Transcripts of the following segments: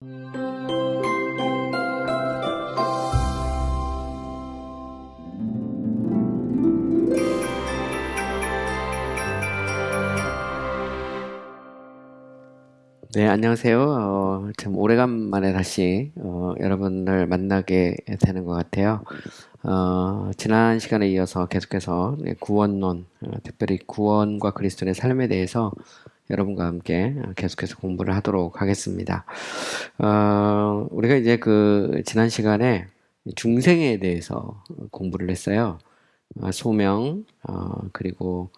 네, 안녕하세요. 참 오래간만에 다시 여러분을 만나게 되는 것 같아요. 지난 시간에 이어서 계속해서 구원론, 특별히 구원과 그리스도의 삶에 대해서 여러분과 함께 계속해서 공부를 하도록 하겠습니다. 우리가 이제 지난 시간에 중생에 대해서 공부를 했어요. 소명, 그리고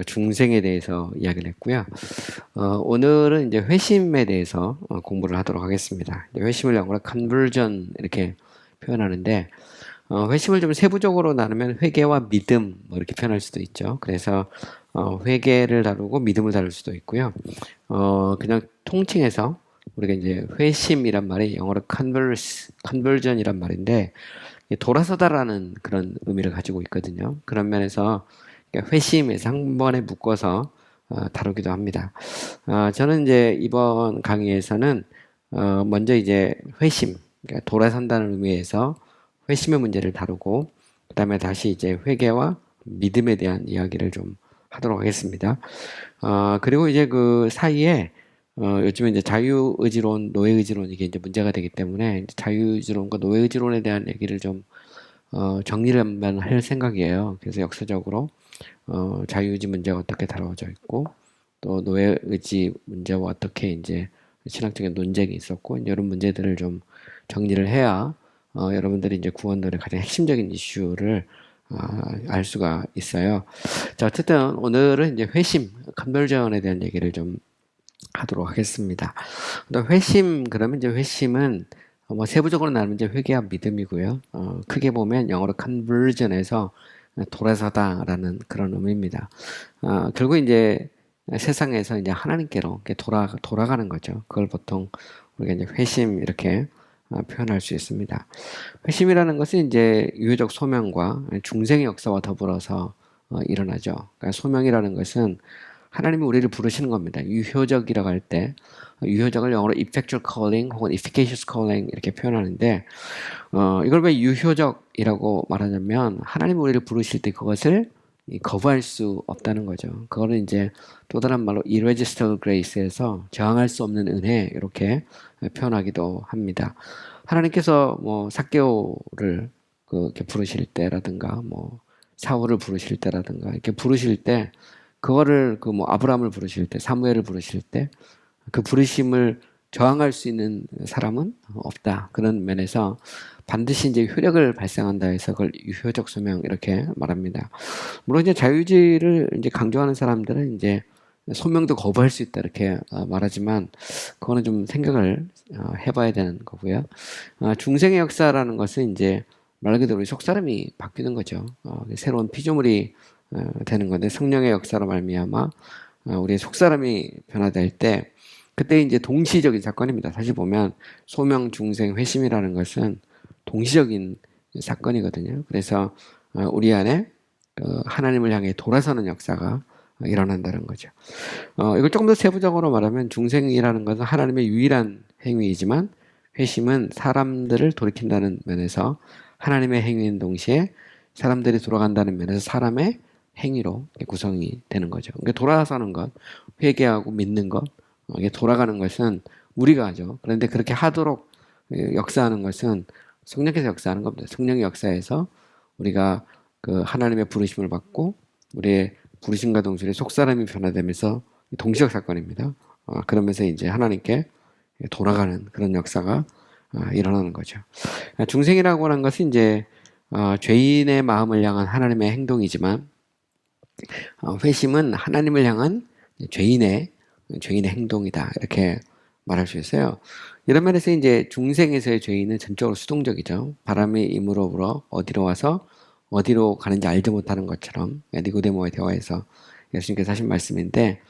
중생에 대해서 이야기를 했고요. 오늘은 이제 회심에 대해서 공부를 하도록 하겠습니다. 회심을 영어로 conversion 이렇게 표현하는데, 회심을 좀 세부적으로 나누면 회개와 믿음 뭐 이렇게 표현할 수도 있죠. 그래서 회개를 다루고 믿음을 다룰 수도 있고요. 그냥 통칭해서 우리가 이제 회심이란 말이 영어로 conversion이란 말인데 돌아서다라는 그런 의미를 가지고 있거든요. 그런 면에서 회심에서 한 번에 묶어서 다루기도 합니다. 저는 이제 이번 강의에서는 먼저 이제 회심, 그러니까 돌아선다는 의미에서 회심의 문제를 다루고, 그 다음에 다시 이제 회개와 믿음에 대한 이야기를 좀 하도록 하겠습니다. 그리고 이제 그 사이에 요즘에 이제 자유의지론, 노예의지론 이게 이제 문제가 되기 때문에 자유의지론과 노예의지론에 대한 얘기를 좀 정리를 한번 할 생각이에요. 그래서 역사적으로 자유의지 문제가 어떻게 다뤄져 있고 또 노예의지 문제와 어떻게 이제 신학적인 논쟁이 있었고 이런 문제들을 좀 정리를 해야 여러분들이 이제 구원론의 가장 핵심적인 이슈를 알 수가 있어요. 자, 어쨌든 오늘은 이제 회심, 컨버전에 대한 얘기를 좀 하도록 하겠습니다. 회심, 그러면 이제 회심은 뭐 세부적으로 나누면 이제 회개와 믿음이고요. 크게 보면 영어로 conversion에서 돌아서다라는 그런 의미입니다. 결국 이제 세상에서 이제 하나님께로 돌아가는 거죠. 그걸 보통 우리가 이제 회심 이렇게 표현할 수 있습니다. 회심이라는 것은 이제 유효적 소명과 중생의 역사와 더불어서 일어나죠. 그러니까 소명이라는 것은 하나님이 우리를 부르시는 겁니다. 유효적이라고 할 때 유효적을 영어로 effectual calling 혹은 efficacious calling 이렇게 표현하는데 이걸 왜 유효적이라고 말하냐면 하나님이 우리를 부르실 때 그것을 거부할 수 없다는 거죠. 그거는 이제 또 다른 말로 irresistible grace에서 저항할 수 없는 은혜 이렇게 표현하기도 합니다. 하나님께서 뭐 삭개오를 이렇게 부르실 때라든가 뭐 사울을 부르실 때라든가 이렇게 부르실 때 그거를 뭐 아브라함을 부르실 때 사무엘을 부르실 때 그 부르심을 저항할 수 있는 사람은 없다. 그런 면에서 반드시 이제 효력을 발생한다 해서 그걸 유효적 소명 이렇게 말합니다. 물론 이제 자유주의를 이제 강조하는 사람들은 이제 소명도 거부할 수 있다 이렇게 말하지만 그거는 좀 생각을 해봐야 되는 거고요. 중생의 역사라는 것은 이제 말 그대로 우리 속사람이 바뀌는 거죠. 새로운 피조물이 되는 건데 성령의 역사로 말미암아 우리의 속사람이 변화될 때 그때 이제 동시적인 사건입니다. 사실 보면 소명, 중생, 회심이라는 것은 동시적인 사건이거든요. 그래서 우리 안에 하나님을 향해 돌아서는 역사가 일어난다는 거죠. 이걸 조금 더 세부적으로 말하면 중생이라는 것은 하나님의 유일한 행위이지만 회심은 사람들을 돌이킨다는 면에서 하나님의 행위인 동시에 사람들이 돌아간다는 면에서 사람의 행위로 구성이 되는 거죠. 그러니까 돌아서는 것, 회개하고 믿는 것, 이게 돌아가는 것은 우리가 하죠. 그런데 그렇게 하도록 역사하는 것은 성령께서 역사하는 겁니다. 성령의 역사에서 우리가 그 하나님의 부르심을 받고 우리의 부르심과 동시에 속사람이 변화되면서 동시적 사건입니다. 그러면서 이제 하나님께 돌아가는 그런 역사가 일어나는 거죠. 중생이라고 하는 것은 이제 죄인의 마음을 향한 하나님의 행동이지만 회심은 하나님을 향한 죄인의 행동이다. 이렇게 말할 수 있어요. 이런 면에서 이제 중생에서의 죄인은 전적으로 수동적이죠. 바람이 임으로 불어 어디로 와서 어디로 가는지 알지 못하는 것처럼 니고데모의 대화에서 예수님께서 하신 말씀인데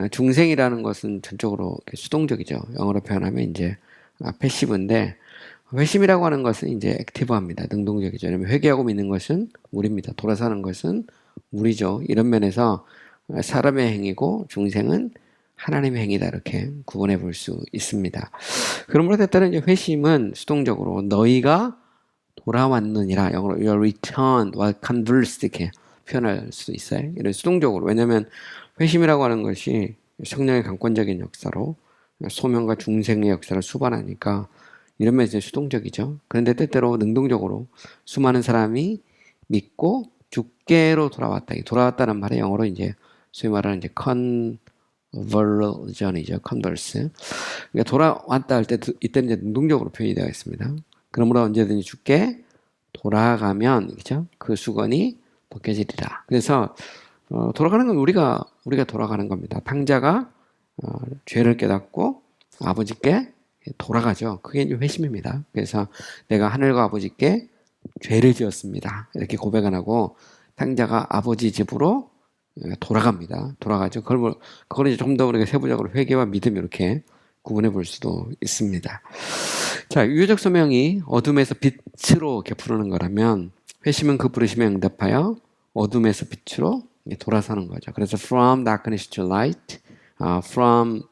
중생이라는 것은 전적으로 수동적이죠. 영어로 표현하면 이제 패시브인데 회심이라고 하는 것은 이제 액티브합니다. 능동적이죠. 왜냐하면 회개하고 믿는 것은 우리입니다. 돌아서는 것은 우리죠. 이런 면에서 사람의 행위고 중생은 하나님의 행위다 이렇게 구분해 볼 수 있습니다. 그러므로 때때로 이제 회심은 수동적으로 너희가 돌아왔느니라 영어로 your return or converse 이렇게 표현할 수도 있어요. 이런 수동적으로 왜냐하면 회심이라고 하는 것이 성령의 강권적인 역사로 소명과 중생의 역사를 수반하니까 이러면 이제 수동적이죠. 그런데 때때로 능동적으로 수많은 사람이 믿고 주께로 돌아왔다. 돌아왔다는 말이 영어로 이제 소위 말하는 이제 conversion이죠. converse. 그러니까 돌아왔다 할 때 이때는 이제 능동적으로 표현이 되어 있습니다. 그러므로 언제든지 주께 돌아가면 그죠? 그 수건이 벗겨지리라. 그래서 돌아가는 건 우리가 돌아가는 겁니다. 탕자가 죄를 깨닫고 아버지께 돌아가죠. 그게 이제 회심입니다. 그래서 내가 하늘과 아버지께 죄를 지었습니다. 이렇게 고백을 하고 탕자가 아버지 집으로 돌아갑니다. 돌아가죠. 그걸 이제 좀 더 우리가 세부적으로 회개와 믿음 이렇게 구분해 볼 수도 있습니다. 자, 유효적 소명이 어둠에서 빛으로 이렇게 부르는 거라면 회심은 그 부르심에 응답하여 어둠에서 빛으로 돌아서는 거죠. 그래서 from darkness to light, from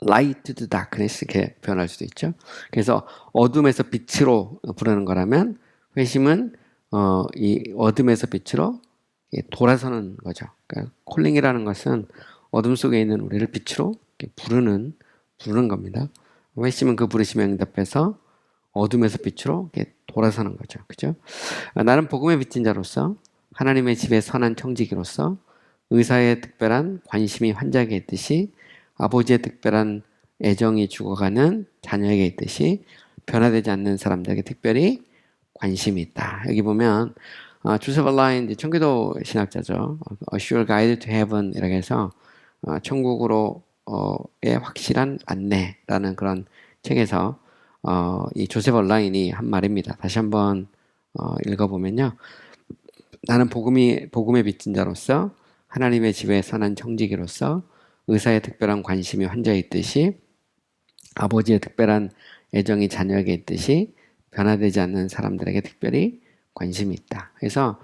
light to darkness 이렇게 표현할 수도 있죠. 그래서 어둠에서 빛으로 부르는 거라면 회심은 이 어둠에서 빛으로 돌아서는 거죠. 그러니까 콜링이라는 것은 어둠 속에 있는 우리를 빛으로 부르는 겁니다. 회심은 그 부르심에 응답해서 어둠에서 빛으로 돌아서는 거죠. 그죠? 나는 복음의 빚진 자로서 하나님의 집에 선한 청지기로서 의사의 특별한 관심이 환자에게 있듯이 아버지의 특별한 애정이 죽어가는 자녀에게 있듯이 변화되지 않는 사람들에게 특별히 관심이 있다. 여기 보면 조셉 얼라인 청교도 신학자죠. A Sure Guide to Heaven 이라고 해서 천국으로의 확실한 안내라는 그런 책에서 이 조셉 얼라인이 한 말입니다. 다시 한번 읽어보면요. 나는 복음의 빚진 자로서 하나님의 집에 선한 청지기로서 의사의 특별한 관심이 환자에 있듯이 아버지의 특별한 애정이 자녀에게 있듯이 변화되지 않는 사람들에게 특별히 관심이 있다. 그래서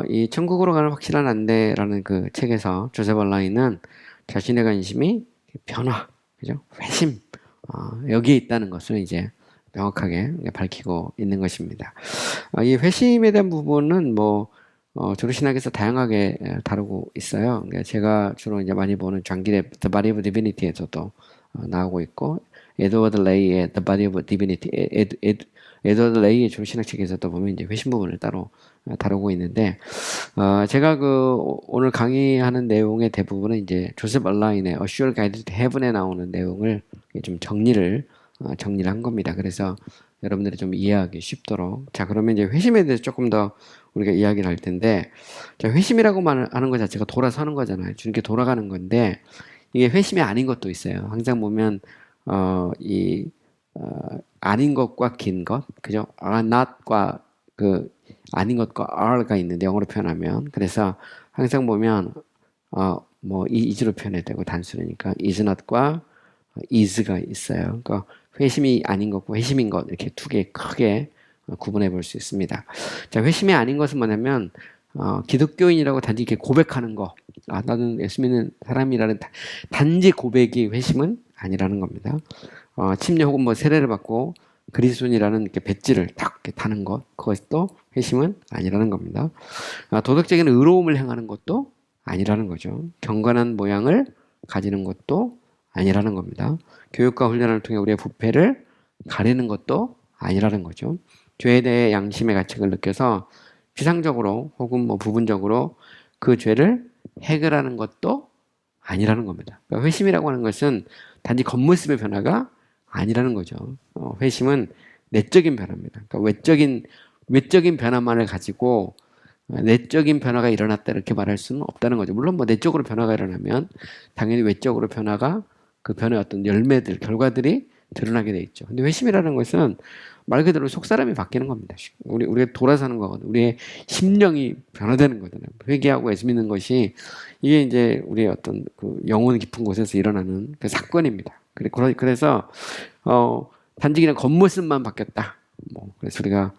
이 천국으로 가는 확실한 안내라는 그 책에서 조셉 얼라인은 자신의 관심이 변화, 그죠? 회심 여기에 있다는 것을 이제 명확하게 밝히고 있는 것입니다. 이 회심에 대한 부분은 조르신학에서 다양하게 다루고 있어요. 그러니까 제가 주로 이제 많이 보는 장길의 The Body of Divinity에서도 나오고 있고, 에드워드 레이의 The Body of Divinity, 에드워드 레이의 조르신학 책에서도 보면 이제 회심 부분을 따로 다루고 있는데, 제가 오늘 강의하는 내용의 대부분은 이제 조셉 얼라인의 A Sure Guide to Heaven에 나오는 내용을 좀 정리를 한 겁니다. 그래서 여러분들이 좀 이해하기 쉽도록. 자, 그러면 이제 회심에 대해서 조금 더 우리가 이야기를 할 텐데, 자, 회심이라고 하는 것 자체가 돌아서는 거잖아요. 주님께 돌아가는 건데, 이게 회심이 아닌 것도 있어요. 항상 보면, 아닌 것과 긴 것, 그죠? are not과 아닌 것과 are가 있는데, 영어로 표현하면. 그래서 항상 보면, is로 표현해야 되고, 단수니까, is not과 is가 있어요. 그러니까 회심이 아닌 것과 회심인 것, 이렇게 두 개 크게 구분해 볼 수 있습니다. 자, 회심이 아닌 것은 뭐냐면, 기독교인이라고 단지 이렇게 고백하는 거. 나는 예수 믿는 사람이라는 단지 고백이 회심은 아니라는 겁니다. 침례 혹은 세례를 받고 그리스도인이라는 이렇게 배지를 딱 이렇게 다는 것. 그것도 회심은 아니라는 겁니다. 도덕적인 의로움을 행하는 것도 아니라는 거죠. 경건한 모양을 가지는 것도 아니라는 겁니다. 교육과 훈련을 통해 우리의 부패를 가리는 것도 아니라는 거죠. 죄에 대해 양심의 가책을 느껴서 피상적으로 혹은 부분적으로 그 죄를 해결하는 것도 아니라는 겁니다. 그러니까 회심이라고 하는 것은 단지 겉모습의 변화가 아니라는 거죠. 회심은 내적인 변화입니다. 그러니까 외적인 변화만을 가지고 내적인 변화가 일어났다 이렇게 말할 수는 없다는 거죠. 물론 내적으로 변화가 일어나면 당연히 외적으로 변화가 그 변화의 어떤 열매들, 결과들이 드러나게 돼 있죠. 근데 회심이라는 것은 말 그대로 속사람이 바뀌는 겁니다. 우리가 돌아서는 거거든요. 우리의 심령이 변화되는 거잖아요. 회개하고 예수 믿는 것이 이게 이제 우리의 어떤 영혼 깊은 곳에서 일어나는 그 사건입니다. 그래서 단지 그냥 겉모습만 바뀌었다. 그래서 우리가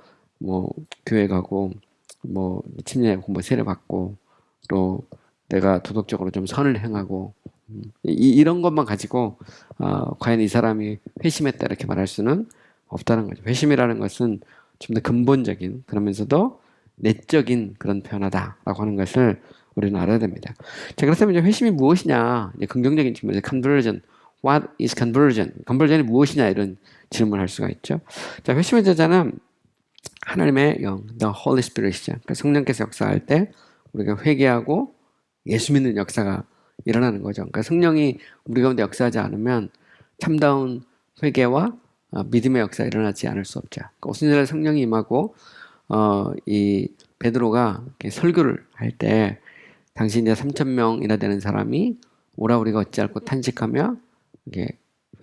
교회 가고 침례하고 세례 받고 또 내가 도덕적으로 좀 선을 행하고 이런 것만 가지고 과연 이 사람이 회심했다 이렇게 말할 수는 없다는 거죠. 회심이라는 것은 좀 더 근본적인 그러면서도 내적인 그런 변화다라고 하는 것을 우리는 알아야 됩니다. 자, 그렇다면 이제 회심이 무엇이냐? 이제 긍정적인 질문에서 conversion, what is conversion? conversion이 무엇이냐 이런 질문을 할 수가 있죠. 자, 회심의 저자는 하나님의 영, the Holy Spirit이죠. 그러니까 성령께서 역사할 때 우리가 회개하고 예수 믿는 역사가 일어나는 거죠. 그러니까 성령이 우리 가운데 역사하지 않으면 참다운 회개와 믿음의 역사가 일어나지 않을 수 없죠. 그러니까 오순절에 성령이 임하고 이 베드로가 설교를 할 때 당시 이제 3,000명이나 되는 사람이 오라 우리가 어찌할꼬 탄식하며 이게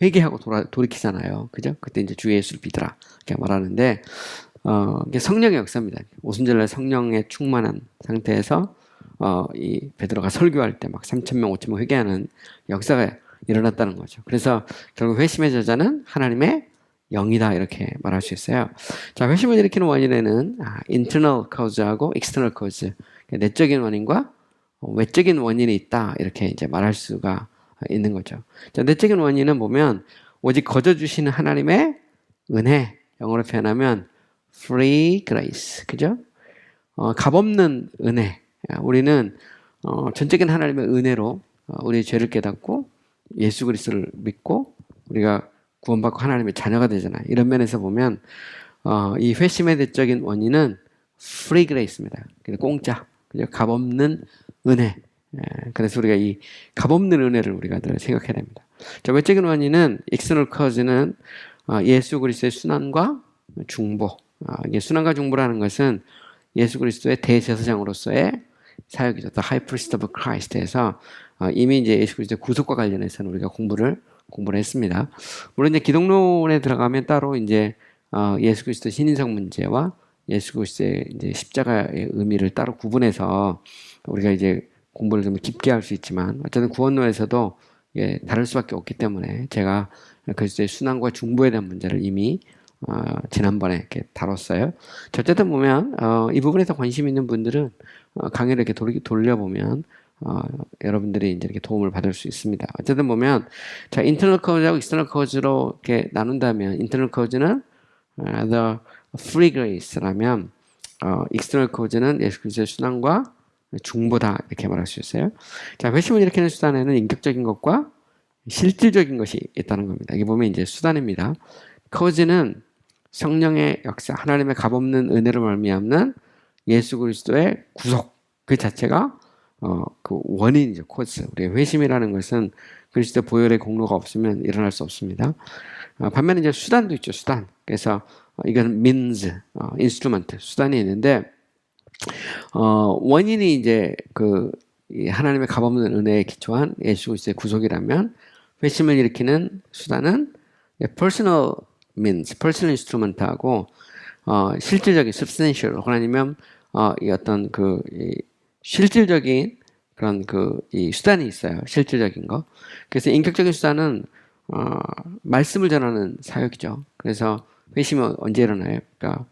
회개하고 돌이키잖아요. 그죠? 그때 이제 주 예수를 믿으라 이렇게 말하는데 이게 성령의 역사입니다. 오순절날 성령에 충만한 상태에서 이 베드로가 설교할 때 막 3,000명, 5,000명 회개하는 역사가 일어났다는 거죠. 그래서 결국 회심의 저자는 하나님의 영이다 이렇게 말할 수 있어요. 자, 회심을 일으키는 원인에는 internal cause하고 external cause, 내적인 원인과 외적인 원인이 있다 이렇게 이제 말할 수가 있는 거죠. 자, 내적인 원인은 보면 오직 거저 주시는 하나님의 은혜, 영어로 표현하면 free grace, 그죠? 값없는 은혜. 우리는 전적인 하나님의 은혜로 우리의 죄를 깨닫고 예수 그리스도를 믿고 우리가 구원받고 하나님의 자녀가 되잖아요. 이런 면에서 보면 이 회심의 내적인 원인은 free grace입니다. 공짜, 그죠? 값없는 은혜. 그래서 우리가 이 값없는 은혜를 우리가 늘 생각해야 됩니다. 자, 외적인 원인은 external cause는 예수 그리스도의 순환과 중보. 이게 순환과 중보라는 것은 예수 그리스도의 대제사장으로서의 사역이죠. The High Priest of Christ에서 이미 이제 예수 그리스도의 구속과 관련해서는 우리가 공부를 했습니다. 물론 이제 기독론에 들어가면 따로 이제 예수 그리스도 신인성 문제와 예수 그리스도의 이제 십자가의 의미를 따로 구분해서 우리가 이제 공부를 좀 깊게 할 수 있지만 어쨌든 구원론에서도 다를 수밖에 없기 때문에 제가 그리스도의 순환과 중보에 대한 문제를 이미 지난번에 이렇게 다뤘어요. 어쨌든 보면 이 부분에서 관심 있는 분들은 강의를 이렇게 돌려보면 여러분들이 이제 이렇게 도움을 받을 수 있습니다. 어쨌든 보면 자, internal cause하고 external cause로 이렇게 나눈다면 internal cause는 the free grace라면 external cause는 예수 그리스도의 순환과 중보다 이렇게 말할 수 있어요. 자, 회심을 일으키는 수단에는 인격적인 것과 실질적인 것이 있다는 겁니다. 이게 보면 이제 수단입니다. cause는 성령의 역사, 하나님의 값없는 은혜로 말미암는 예수 그리스도의 구속 그 자체가 그 원인이죠. 코스. 우리의 회심이라는 것은 그리스도 보혈의 공로가 없으면 일어날 수 없습니다. 반면에 이제 수단도 있죠. 수단. 그래서 이건 means, instrument 수단이 있는데 원인이 이제 이 하나님의 값없는 은혜에 기초한 예수 그리스도의 구속이라면 회심을 일으키는 수단은 personal means, personal instrument하고 실질적인 substantial 혹은 아니면 이 어떤 이 실질적인 그런 이 수단이 있어요. 실질적인 거. 그래서 인격적인 수단은 말씀을 전하는 사역이죠. 그래서 회심이 언제 일어나요? 그러니까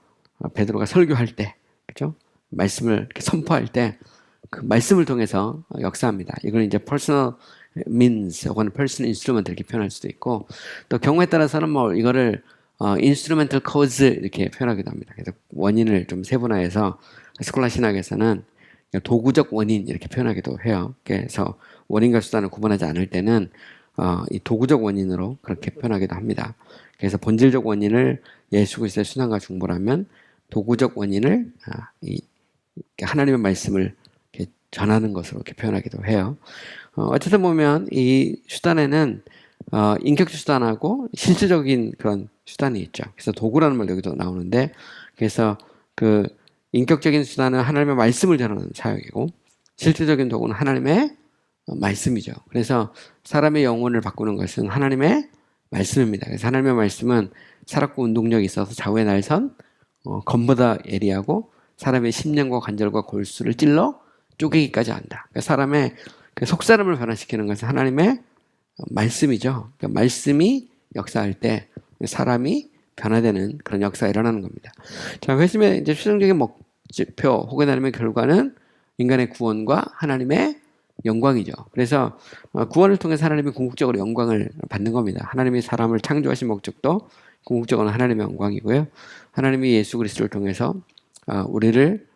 베드로가 설교할 때, 그죠? 말씀을 이렇게 선포할 때 그 말씀을 통해서 역사합니다. 이걸 이제 personal means 혹은 personal instrument 이렇게 표현할 수도 있고 또 경우에 따라서는 뭐 이거를 instrumental cause 이렇게 표현하기도 합니다. 그래서 원인을 좀 세분화해서 스콜라 신학에서는 도구적 원인 이렇게 표현하기도 해요. 그래서 원인과 수단을 구분하지 않을 때는 이 도구적 원인으로 그렇게 표현하기도 합니다. 그래서 본질적 원인을 예수 그리스도의 순환과 중보라면 도구적 원인을 하나님의 말씀을 이렇게 전하는 것으로 이렇게 표현하기도 해요. 어쨌든 보면 이 수단에는 인격적 수단하고 실질적인 그런 수단이 있죠. 그래서 도구라는 말 여기도 나오는데 그래서 인격적인 수단은 하나님의 말씀을 전하는 사역이고 실질적인 도구는 하나님의 말씀이죠. 그래서 사람의 영혼을 바꾸는 것은 하나님의 말씀입니다. 그래서 하나님의 말씀은 살았고 운동력이 있어서 좌우의 날선 검보다 예리하고 사람의 심령과 관절과 골수를 찔러 쪼개기까지 한다. 그러니까 사람의 속사람을 변화시키는 것은 하나님의 말씀이죠. 그러니까 말씀이 역사할 때 사람이 변화되는 그런 역사가 일어나는 겁니다. 자, 회심의 이제 최종적인 목표 혹은 하나님의 결과는 인간의 구원과 하나님의 영광이죠. 그래서 구원을 통해서 하나님이 궁극적으로 영광을 받는 겁니다. 하나님이 사람을 창조하신 목적도 궁극적으로 하나님의 영광이고요. 하나님이 예수 그리스도를 통해서 우리를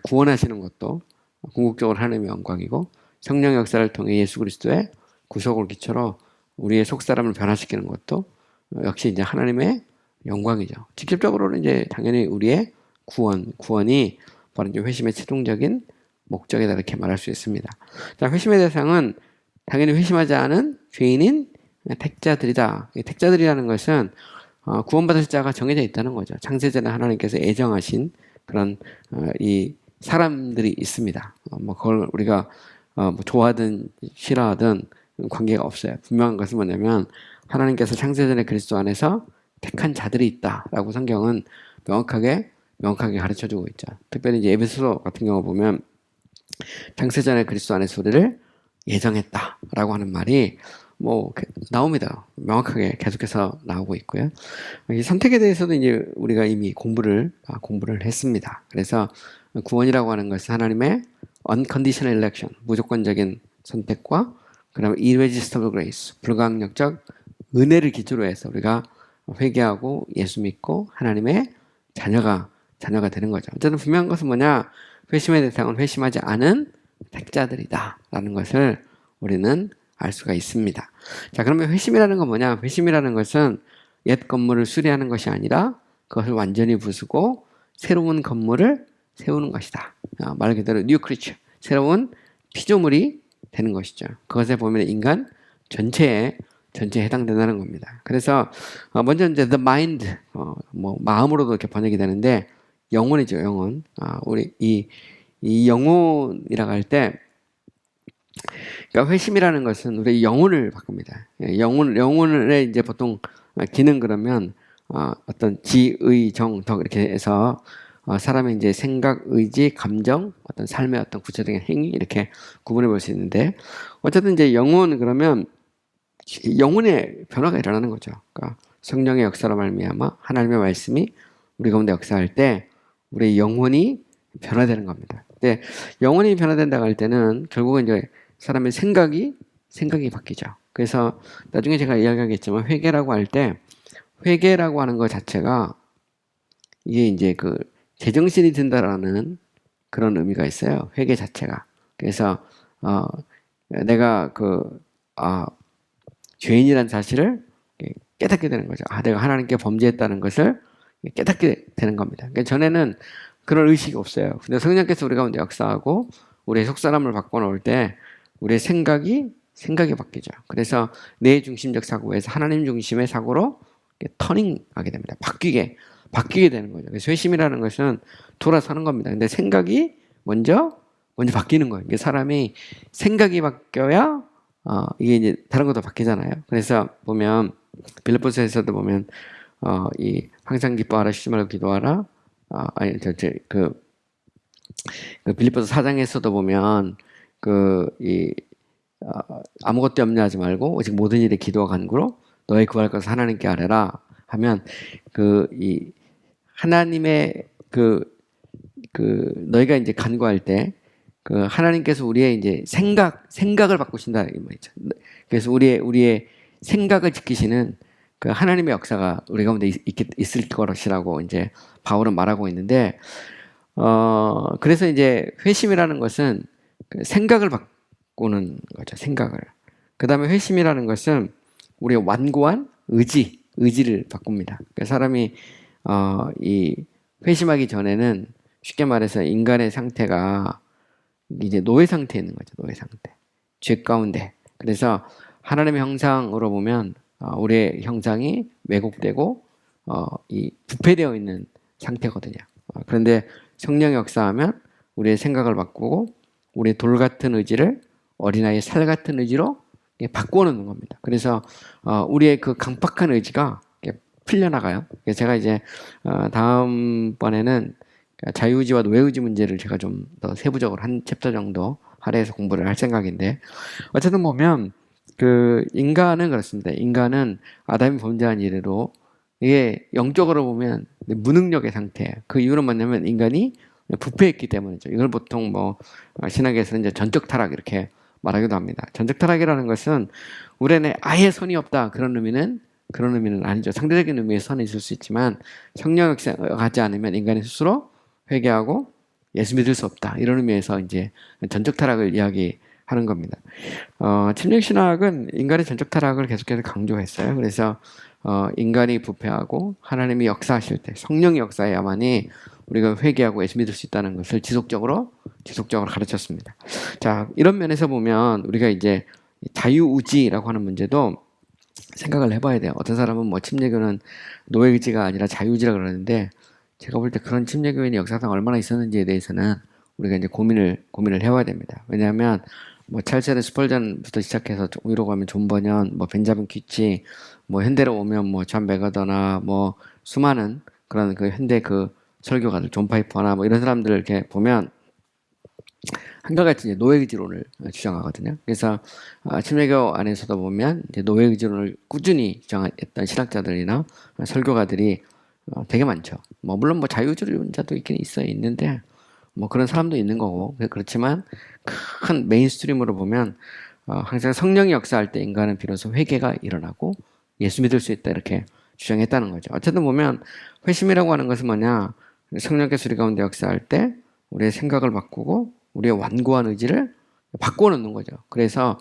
구원하시는 것도 궁극적으로 하나님의 영광이고, 성령 역사를 통해 예수 그리스도의 구속을 기초로 우리의 속사람을 변화시키는 것도 역시 이제 하나님의 영광이죠. 직접적으로는 이제 당연히 우리의 구원이 바로 이제 회심의 최종적인 목적이다, 이렇게 말할 수 있습니다. 자, 회심의 대상은 당연히 회심하지 않은 죄인인 택자들이다. 택자들이라는 것은 구원받을 자가 정해져 있다는 거죠. 창세전에 하나님께서 애정하신 그런 이 사람들이 있습니다. 뭐 그걸 우리가 뭐 좋아하든 싫어하든 관계가 없어요. 분명한 것은 뭐냐면 하나님께서 창세전에 그리스도 안에서 택한 자들이 있다라고 성경은 명확하게 가르쳐주고 있죠. 특별히 이제 에베소서 같은 경우 보면 창세전에 그리스도 안에서 우리를 예정했다라고 하는 말이 뭐 나옵니다. 명확하게 계속해서 나오고 있고요. 이 선택에 대해서도 이제 우리가 이미 공부를 했습니다. 그래서 구원이라고 하는 것은 하나님의 unconditional election, 무조건적인 선택과 그다음에 irresistible grace, 불가항력적 은혜를 기초로 해서 우리가 회개하고 예수 믿고 하나님의 자녀가 되는 거죠. 어쨌든 분명한 것은 뭐냐? 회심의 대상은 회심하지 않은 택자들이다라는 것을 우리는 알 수가 있습니다. 자, 그러면 회심이라는 건 뭐냐? 회심이라는 것은 옛 건물을 수리하는 것이 아니라 그것을 완전히 부수고 새로운 건물을 세우는 것이다. 말 그대로 new creature, 새로운 피조물이 되는 것이죠. 그것에 보면 인간 전체에 해당된다는 겁니다. 그래서 먼저 이제 the mind, 뭐 마음으로도 이렇게 번역이 되는데 영혼이죠, 영혼. 우리 이 영혼이라고 할 때, 그러니까 회심이라는 것은 우리 영혼을 바꿉니다. 영혼의 이제 보통 기능 그러면 어떤 지의 정덕 이렇게 해서 사람의 이제 생각, 의지, 감정, 어떤 삶의 어떤 구체적인 행위 이렇게 구분해 볼 수 있는데, 어쨌든 이제 영혼 그러면 영혼의 변화가 일어나는 거죠. 그러니까 성령의 역사로 말미암아 하나님의 말씀이 우리 가운데 역사할 때 우리의 영혼이 변화되는 겁니다. 근데 영혼이 변화된다고 할 때는 결국은 이제 사람의 생각이 바뀌죠. 그래서 나중에 제가 이야기하겠지만 회개라고 할 때 회개라고 하는 것 자체가 이게 이제 그 제정신이 든다라는 그런 의미가 있어요. 회개 자체가. 그래서 내가 죄인이라는 사실을 깨닫게 되는 거죠. 내가 하나님께 범죄했다는 것을 깨닫게 되는 겁니다. 그러니까 전에는 그런 의식이 없어요. 근데 성령께서 우리 가운데 역사하고 우리의 속사람을 바꿔놓을 때 우리의 생각이 바뀌죠. 그래서 내 중심적 사고에서 하나님 중심의 사고로 터닝하게 됩니다. 바뀌게 되는 거죠. 그래서 회심이라는 것은 돌아서는 겁니다. 근데 생각이 먼저 바뀌는 거예요. 이게 사람이 생각이 바뀌어야 이게 이제 다른 것도 바뀌잖아요. 그래서 보면 빌립보서에서도 보면 이 항상 기뻐하라, 쉬지 말고 기도하라. 그 빌립보서 4장에서도 보면 아무것도 염려하지 말고 오직 모든 일에 기도와 간구로 너의 구할 것을 하나님께 아뢰라 하면 이 하나님의 너희가 이제 간구할 때 하나님께서 우리의 이제 생각을 바꾸신다 이 말이죠. 그래서 우리의 생각을 지키시는 하나님의 역사가 우리 가운데 있을 것이라고 이제 바울은 말하고 있는데, 그래서 이제 회심이라는 것은 생각을 바꾸는 거죠. 생각을. 그 다음에 회심이라는 것은 우리의 완고한 의지를 바꿉니다. 그러니까 사람이 이 회심하기 전에는 쉽게 말해서 인간의 상태가 이제 노예 상태에 있는 거죠. 노예 상태. 죄 가운데. 그래서 하나님의 형상으로 보면 우리의 형상이 왜곡되고 이 부패되어 있는 상태거든요. 그런데 성령이 역사하면 우리의 생각을 바꾸고 우리의 돌 같은 의지를 어린아이의 살 같은 의지로 바꿔놓는 겁니다. 그래서 우리의 그 강팍한 의지가 풀려나가요. 그래서 제가 이제 다음번에는 자유의지와 노예의지 문제를 제가 좀 더 세부적으로 한 챕터 정도 할애해서 공부를 할 생각인데, 어쨌든 보면 인간은 그렇습니다. 인간은 아담이 범죄한 이래로 이게 영적으로 보면 무능력의 상태예요. 그 이유는 뭐냐면 인간이 부패했기 때문이죠. 이걸 보통 뭐 신학에서는 이제 전적 타락 이렇게 말하기도 합니다. 전적 타락이라는 것은 우리 안에 아예 선이 없다 그런 의미는 아니죠. 상대적인 의미의 선이 있을 수 있지만 성령 역사하지 않으면 인간이 스스로 회개하고 예수 믿을 수 없다 이런 의미에서 이제 전적 타락을 이야기하는 겁니다. 침략신학은 인간의 전적 타락을 계속해서 강조했어요. 그래서 인간이 부패하고 하나님이 역사하실 때 성령이 역사해야만이 우리가 회개하고 예수 믿을 수 있다는 것을 지속적으로 가르쳤습니다. 자, 이런 면에서 보면 우리가 이제 자유의지라고 하는 문제도 생각을 해봐야 돼요. 어떤 사람은 뭐 침례교는 노예의지가 아니라 자유의지라 그러는데 제가 볼 때 그런 침례교인이 역사상 얼마나 있었는지에 대해서는 우리가 이제 고민을 해봐야 됩니다. 왜냐하면 뭐 찰스 스펄전부터 시작해서 위로 가면 존 버년, 뭐 벤자민 퀴치, 뭐 현대로 오면 뭐 존 맥어더나 뭐 수많은 그런 그 현대 그 설교가들 존 파이퍼나 뭐 이런 사람들을 이렇게 보면 한결같이 이제 노예의지론을 주장하거든요. 그래서 침례교 안에서도 보면 이제 노예의지론을 꾸준히 주장했던 신학자들이나 설교가들이 되게 많죠. 뭐 물론 뭐 자유주의론자도 있긴 있는데 뭐 그런 사람도 있는 거고 그렇지만 큰 메인스트림으로 보면 항상 성령이 역사할 때 인간은 비로소 회개가 일어나고 예수 믿을 수 있다 이렇게 주장했다는 거죠. 어쨌든 보면 회심이라고 하는 것은 뭐냐? 성령께서 우리 가운데 역사할 때 우리의 생각을 바꾸고 우리의 완고한 의지를 바꿔놓는 거죠. 그래서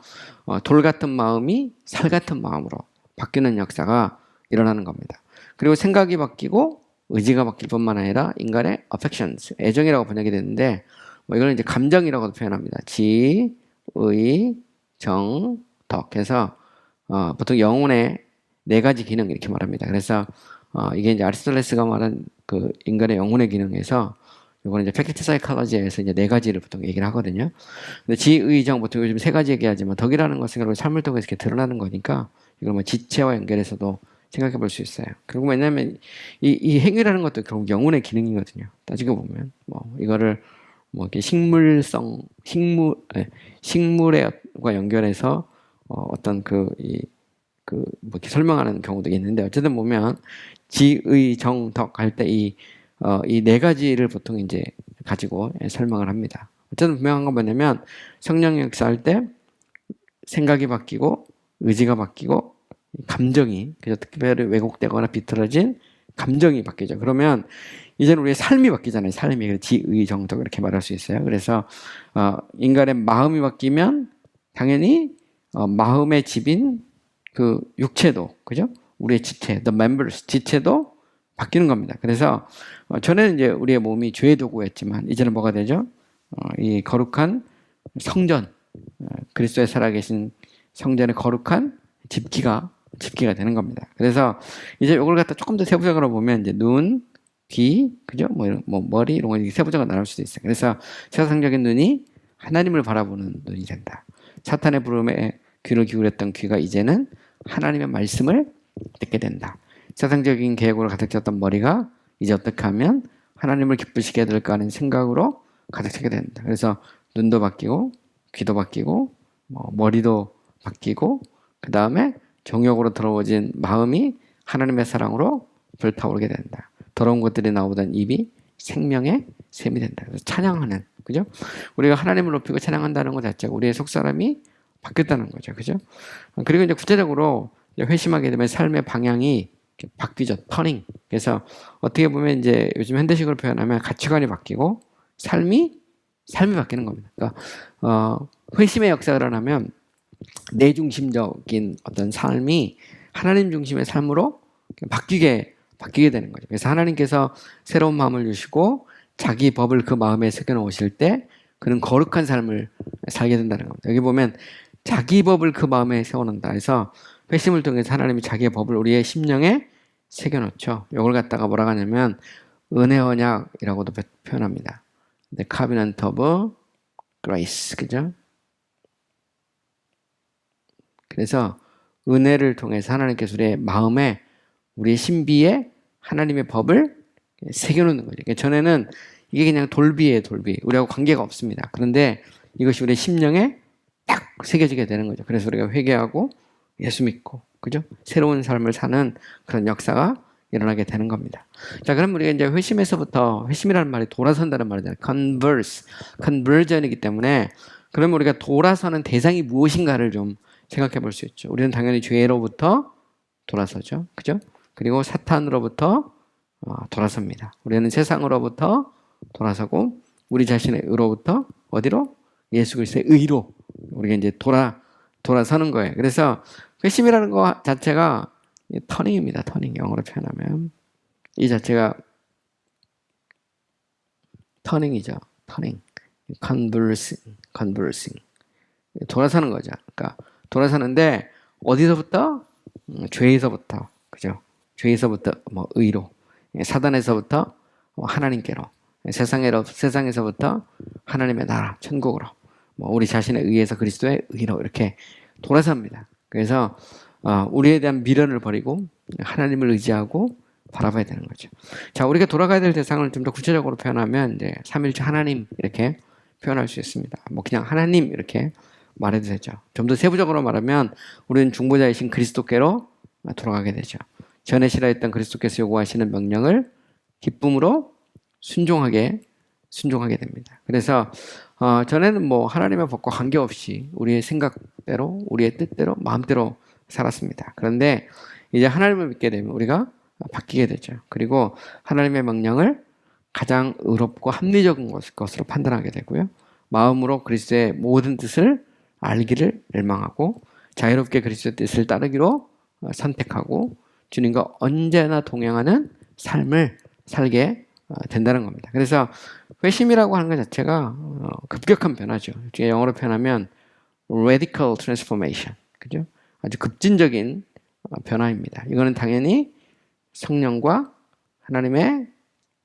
돌 같은 마음이 살 같은 마음으로 바뀌는 역사가 일어나는 겁니다. 그리고 생각이 바뀌고 의지가 바뀔 뿐만 아니라 인간의 affections, 애정이라고 번역이 되는데 뭐 이거는 이제 감정이라고도 표현합니다. 지, 의, 정, 덕. 그래서 보통 영혼의 4가지 기능 이렇게 말합니다. 그래서 이게 이제 아리스토텔레스가 말한 그 인간의 영혼의 기능에서 이거는 이제 팩트 사이콜로지에서 이제 4가지를 보통 얘기를 하거든요. 근데 지의정 보통 요즘 3가지 얘기하지만 덕이라는 것은 결국 삶을 통해서 이렇게 드러나는 거니까 이걸 뭐 지체와 연결해서도 생각해 볼 수 있어요. 결국 왜냐하면 이 행위라는 것도 결국 영혼의 기능이거든요. 따지고 보면 뭐 이거를 뭐 이렇게 식물과 연결해서 어떤 뭐 이렇게 설명하는 경우도 있는데 어쨌든 보면 지의정덕 할 때 이 4가지를 보통 이제 가지고 설명을 합니다. 어쨌든 분명한 건 뭐냐면 성령 역사할 때 생각이 바뀌고 의지가 바뀌고 감정이 그죠 특별히 왜곡되거나 비틀어진 감정이 바뀌죠. 그러면 이제는 우리의 삶이 바뀌잖아요. 삶이 지의정덕 이렇게 말할 수 있어요. 그래서 인간의 마음이 바뀌면 당연히 마음의 집인 그 육체도 그죠? 우리의 지체, the members 지체도 바뀌는 겁니다. 그래서 전에는 이제 우리의 몸이 죄의 도구였지만 이제는 뭐가 되죠? 이 거룩한 성전, 그리스도의 살아계신 성전의 거룩한 집기가 되는 겁니다. 그래서 이제 이걸 갖다 조금 더 세부적으로 보면 이제 눈, 귀, 그죠? 뭐 머리 이런 거 세부적으로 나눌 수도 있어요. 그래서 세상적인 눈이 하나님을 바라보는 눈이 된다. 사탄의 부름에 귀를 기울였던 귀가 이제는 하나님의 말씀을 듣게 된다. 세상적인 계획으로 가득 찼던 머리가 이제 어떻게 하면 하나님을 기쁘시게 될까 하는 생각으로 가득 차게 된다. 그래서 눈도 바뀌고 귀도 바뀌고 머리도 바뀌고 그 다음에 정욕으로 더러워진 마음이 하나님의 사랑으로 불타오르게 된다. 더러운 것들이 나오던 입이 생명의 샘이 된다. 그래서 찬양하는 그죠? 우리가 하나님을 높이고 찬양한다는 것 자체가 우리의 속사람이 바뀌었다는 거죠. 그죠? 그리고 이제 구체적으로 회심하게 되면 삶의 방향이 바뀌죠. 터닝. 그래서 어떻게 보면 이제 요즘 현대식으로 표현하면 가치관이 바뀌고 삶이 바뀌는 겁니다. 그러니까 회심의 역사가 일어나면 내 중심적인 어떤 삶이 하나님 중심의 삶으로 바뀌게 되는 거죠. 그래서 하나님께서 새로운 마음을 주시고 자기 법을 그 마음에 새겨 놓으실 때 그는 거룩한 삶을 살게 된다는 겁니다. 여기 보면 자기 법을 그 마음에 세워놓는다 해서 회심을 통해서 하나님이 자기의 법을 우리의 심령에 새겨놓죠. 이걸 갖다가 뭐라고 하냐면 은혜 언약이라고도 표현합니다. The Covenant of Grace, 그죠? 그래서 은혜를 통해서 하나님께서 우리의 마음에 우리의 신비에 하나님의 법을 새겨놓는 거죠. 그러니까 전에는 이게 그냥 돌비예요, 돌비. 우리하고 관계가 없습니다. 그런데 이것이 우리의 심령에 딱 새겨지게 되는 거죠. 그래서 우리가 회개하고 예수 믿고 그죠? 새로운 삶을 사는 그런 역사가 일어나게 되는 겁니다. 자, 그럼 우리가 이제 회심에서부터 회심이라는 말이 돌아선다는 말이잖아요. conversion이기 때문에 그러면 우리가 돌아서는 대상이 무엇인가를 좀 생각해 볼 수 있죠. 우리는 당연히 죄로부터 돌아서죠. 그죠? 그리고 사탄으로부터 돌아섭니다. 우리는 세상으로부터 돌아서고 우리 자신의 의로부터 어디로? 예수 그리스도의 의로 우리가 이제 돌아서는 거예요. 그래서 회심이라는 것 자체가 터닝입니다. 터닝 영어로 표현하면 이 자체가 터닝이죠. 터닝, conversing, 돌아서는 거죠. 그러니까 돌아서는데 어디서부터? 죄에서부터, 그죠? 죄에서부터 뭐 의로, 사단에서부터 하나님께로, 세상에서부터 하나님의 나라, 천국으로, 뭐 우리 자신의 의에서 그리스도의 의로 이렇게 돌아섭니다. 그래서 우리에 대한 미련을 버리고 하나님을 의지하고 바라봐야 되는 거죠. 자, 우리가 돌아가야 될 대상을 좀 더 구체적으로 표현하면 이제 삼위일체 하나님 이렇게 표현할 수 있습니다. 뭐 그냥 하나님 이렇게 말해도 되죠. 좀 더 세부적으로 말하면 우리는 중보자이신 그리스도께로 돌아가게 되죠. 전에 싫어했던 그리스도께서 요구하시는 명령을 기쁨으로 순종하게 됩니다. 그래서 전에는 뭐 하나님의 법과 관계없이 우리의 생각대로, 우리의 뜻대로, 마음대로 살았습니다. 그런데 이제 하나님을 믿게 되면 우리가 바뀌게 되죠. 그리고 하나님의 명령을 가장 의롭고 합리적인 것으로 판단하게 되고요. 마음으로 그리스도의 모든 뜻을 알기를 열망하고 자유롭게 그리스도의 뜻을 따르기로 선택하고 주님과 언제나 동행하는 삶을 살게 된다는 겁니다. 그래서 회심이라고 하는 것 자체가 급격한 변화죠. 영어로 표현하면 radical transformation, 그죠? 아주 급진적인 변화입니다. 이거는 당연히 성령과 하나님의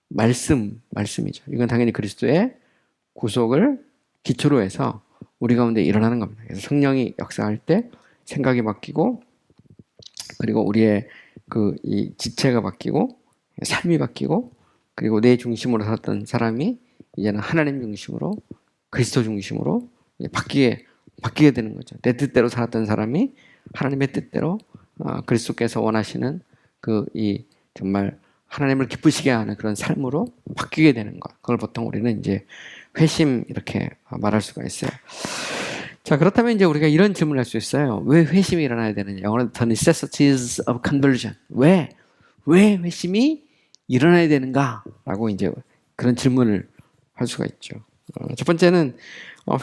말씀이죠. 이건 당연히 그리스도의 구속을 기초로 해서 우리 가운데 일어나는 겁니다. 그래서 성령이 역사할 때 생각이 바뀌고 그리고 우리의 이 지체가 바뀌고 삶이 바뀌고 그리고 내 중심으로 살았던 사람이 이제는 하나님 중심으로 그리스도 중심으로 바뀌게 되는 거죠. 내 뜻대로 살았던 사람이 하나님의 뜻대로 그리스도께서 원하시는 이 정말 하나님을 기쁘시게 하는 그런 삶으로 바뀌게 되는 것. 그걸 보통 우리는 이제 회심 이렇게 말할 수가 있어요. 자, 그렇다면 이제 우리가 이런 질문을 할 수 있어요. 왜 회심이 일어나야 되느냐? 영어로 The necessities of conversion. 왜 회심이 일어나야 되는가? 라고 이제 그런 질문을 할 수가 있죠. 첫 번째는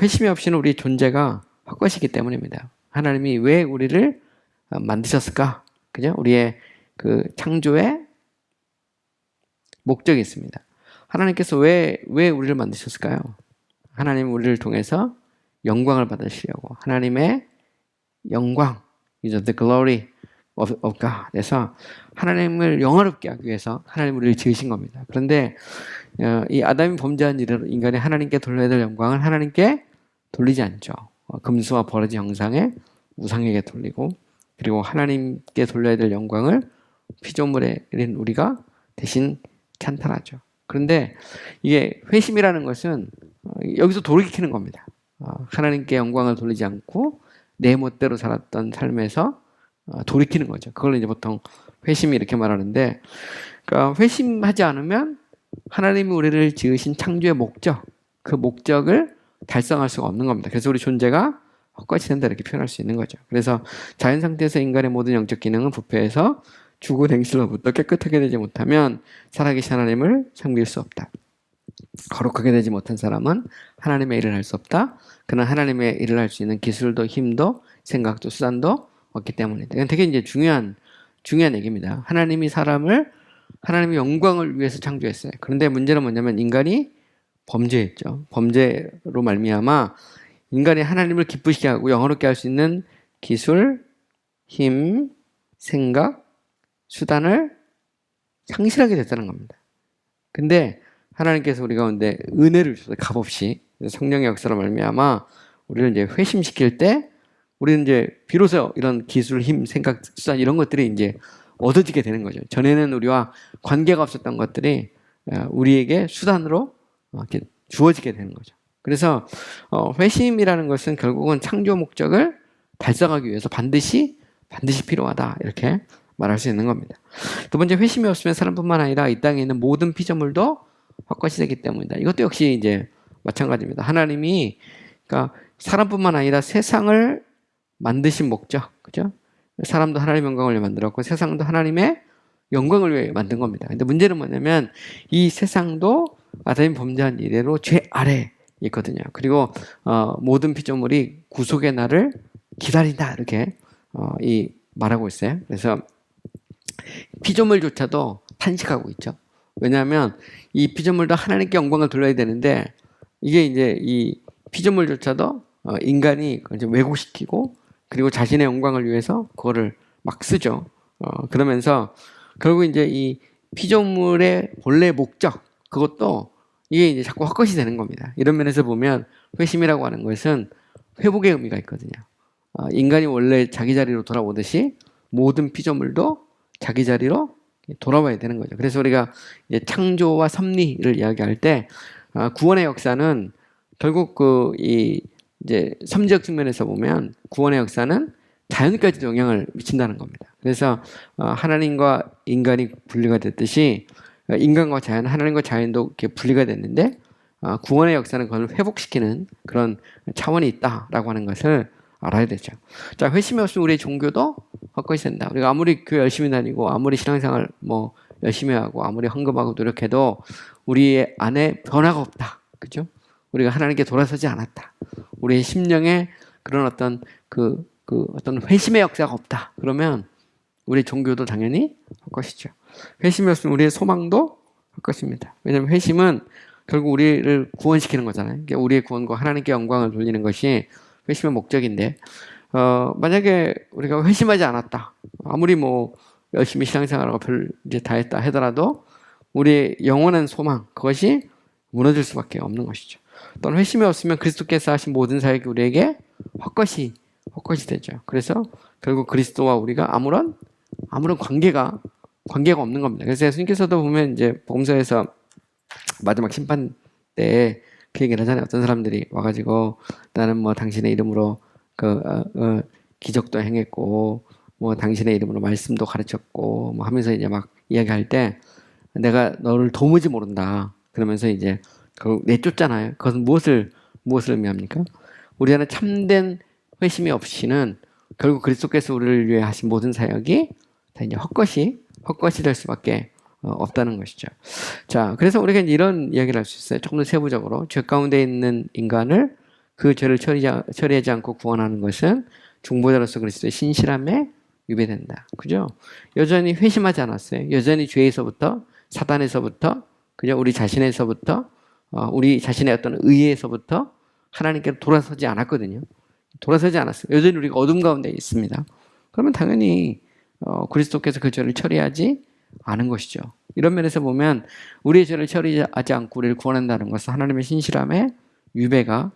회심이 없이는 우리 존재가 헛것이기 때문입니다. 하나님이 왜 우리를 만드셨을까? 그죠? 우리의 창조의 목적이 있습니다. 하나님께서 왜 우리를 만드셨을까요? 하나님 우리를 통해서 영광을 받으시려고. 하나님의 영광, the glory of God. 그래서 하나님을 영화롭게 하기 위해서 하나님 우리를 지으신 겁니다. 그런데 이 아담이 범죄한 일은 인간이 하나님께 돌려야 될 영광을 하나님께 돌리지 않죠. 금수와 버러지 형상의 우상에게 돌리고 그리고 하나님께 돌려야 될 영광을 피조물인 우리가 대신 찬탈하죠. 그런데 이게 회심이라는 것은 여기서 돌이키는 겁니다. 하나님께 영광을 돌리지 않고 내 멋대로 살았던 삶에서 돌이키는 거죠. 그걸 이제 보통 회심이 이렇게 말하는데, 그러니까 회심하지 않으면 하나님이 우리를 지으신 창조의 목적, 그 목적을 달성할 수가 없는 겁니다. 그래서 우리 존재가 헛것이 된다 이렇게 표현할 수 있는 거죠. 그래서 자연 상태에서 인간의 모든 영적 기능은 부패해서 죽은 행실로부터 깨끗하게 되지 못하면 살아계신 하나님을 섬길 수 없다. 거룩하게 되지 못한 사람은 하나님의 일을 할 수 없다. 그는 하나님의 일을 할 수 있는 기술도 힘도 생각도 수단도 없기 때문이다. 이건 되게 이제 중요한 얘기입니다. 하나님이 사람을 하나님의 영광을 위해서 창조했어요. 그런데 문제는 뭐냐면 인간이 범죄했죠. 범죄로 말미암아 인간이 하나님을 기쁘시게 하고 영화롭게 할 수 있는 기술, 힘, 생각, 수단을 상실하게 됐다는 겁니다. 근데 하나님께서 우리 가운데 은혜를 주셔서 값없이 성령의 역사로 말미암아 우리를 이제 회심시킬 때 우리는 이제 비로소 이런 기술, 힘, 생각, 수단 이런 것들이 이제 얻어지게 되는 거죠. 전에는 우리와 관계가 없었던 것들이 우리에게 수단으로 이렇게 주어지게 되는 거죠. 그래서 회심이라는 것은 결국은 창조 목적을 달성하기 위해서 반드시 필요하다 이렇게 말할 수 있는 겁니다. 두 번째, 회심이 없으면 사람뿐만 아니라 이 땅에 있는 모든 피조물도 헛것이 되기 때문이다. 이것도 역시 이제 마찬가지입니다. 하나님이 그러니까 사람뿐만 아니라 세상을 만드신 목적, 그죠? 사람도 하나님의 영광을 위해 만들었고 세상도 하나님의 영광을 위해 만든 겁니다. 근데 문제는 뭐냐면 이 세상도 아담이 범죄한 이래로 죄 아래에 있거든요. 그리고 모든 피조물이 구속의 날을 기다린다 이렇게 이 말하고 있어요. 그래서 피조물조차도 탄식하고 있죠. 왜냐하면 이 피조물도 하나님께 영광을 돌려야 되는데 이게 이제 이 피조물조차도 인간이 이제 왜곡시키고 그리고 자신의 영광을 위해서 그거를 막 쓰죠. 그러면서 결국 이제 이 피조물의 본래 목적 그것도 이게 이제 자꾸 헛것이 되는 겁니다. 이런 면에서 보면 회심이라고 하는 것은 회복의 의미가 있거든요. 인간이 원래 자기 자리로 돌아오듯이 모든 피조물도 자기 자리로 돌아와야 되는 거죠. 그래서 우리가 이제 창조와 섭리를 이야기할 때 구원의 역사는 결국 이제 섬지적 측면에서 보면 구원의 역사는 자연까지도 영향을 미친다는 겁니다. 그래서 하나님과 인간이 분리가 됐듯이 인간과 자연, 하나님과 자연도 이렇게 분리가 됐는데 구원의 역사는 그걸 회복시키는 그런 차원이 있다라고 하는 것을 알아야 되죠. 자, 회심이 없으면 우리의 종교도 헛것이 된다. 우리가 아무리 교회 열심히 다니고 아무리 신앙생활 뭐 열심히 하고 아무리 헌금하고 노력해도 우리의 안에 변화가 없다. 그죠? 우리가 하나님께 돌아서지 않았다. 우리의 심령에 그런 어떤 어떤 회심의 역사가 없다. 그러면 우리 종교도 당연히 헛것이죠. 회심이 없으면 우리의 소망도 헛것입니다. 왜냐하면 회심은 결국 우리를 구원시키는 거잖아요. 그러니까 우리의 구원과 하나님께 영광을 돌리는 것이 회심의 목적인데 만약에 우리가 회심하지 않았다. 아무리 뭐 열심히 신앙생활하고 별 이제 다 했다 하더라도 우리의 영원한 소망 그것이 무너질 수밖에 없는 것이죠. 또는 회심이 없으면 그리스도께서 하신 모든 사역이 우리에게 헛것이 되죠. 그래서 결국 그리스도와 우리가 아무런 관계가 없는 겁니다. 그래서 예수님께서도 보면 이제 복음서에서 마지막 심판 때 그 얘기를 하잖아요. 어떤 사람들이 와가지고 나는 뭐 당신의 이름으로 기적도 행했고 뭐 당신의 이름으로 말씀도 가르쳤고 뭐 하면서 이제 막 이야기할 때 내가 너를 도무지 모른다. 그러면서 이제 결국 내쫓잖아요. 그것은 무엇을 의미합니까? 우리 안에 참된 회심이 없이는 결국 그리스도께서 우리를 위해 하신 모든 사역이 다 이제 헛것이 될 수밖에 없다는 것이죠. 자, 그래서 우리가 이런 이야기를 할 수 있어요. 조금 더 세부적으로 죄 가운데 있는 인간을 그 죄를 처리하지 않고 구원하는 것은 중보자로서 그리스도의 신실함에 위배된다. 그죠? 여전히 회심하지 않았어요. 여전히 죄에서부터 사단에서부터 그냥 우리 자신에서부터 우리 자신의 어떤 의에서부터 하나님께로 돌아서지 않았거든요. 돌아서지 않았어요. 여전히 우리가 어둠 가운데 있습니다. 그러면 당연히 그리스도께서 그 죄를 처리하지 않은 것이죠. 이런 면에서 보면 우리의 죄를 처리하지 않고 우리를 구원한다는 것은 하나님의 신실함에 위배가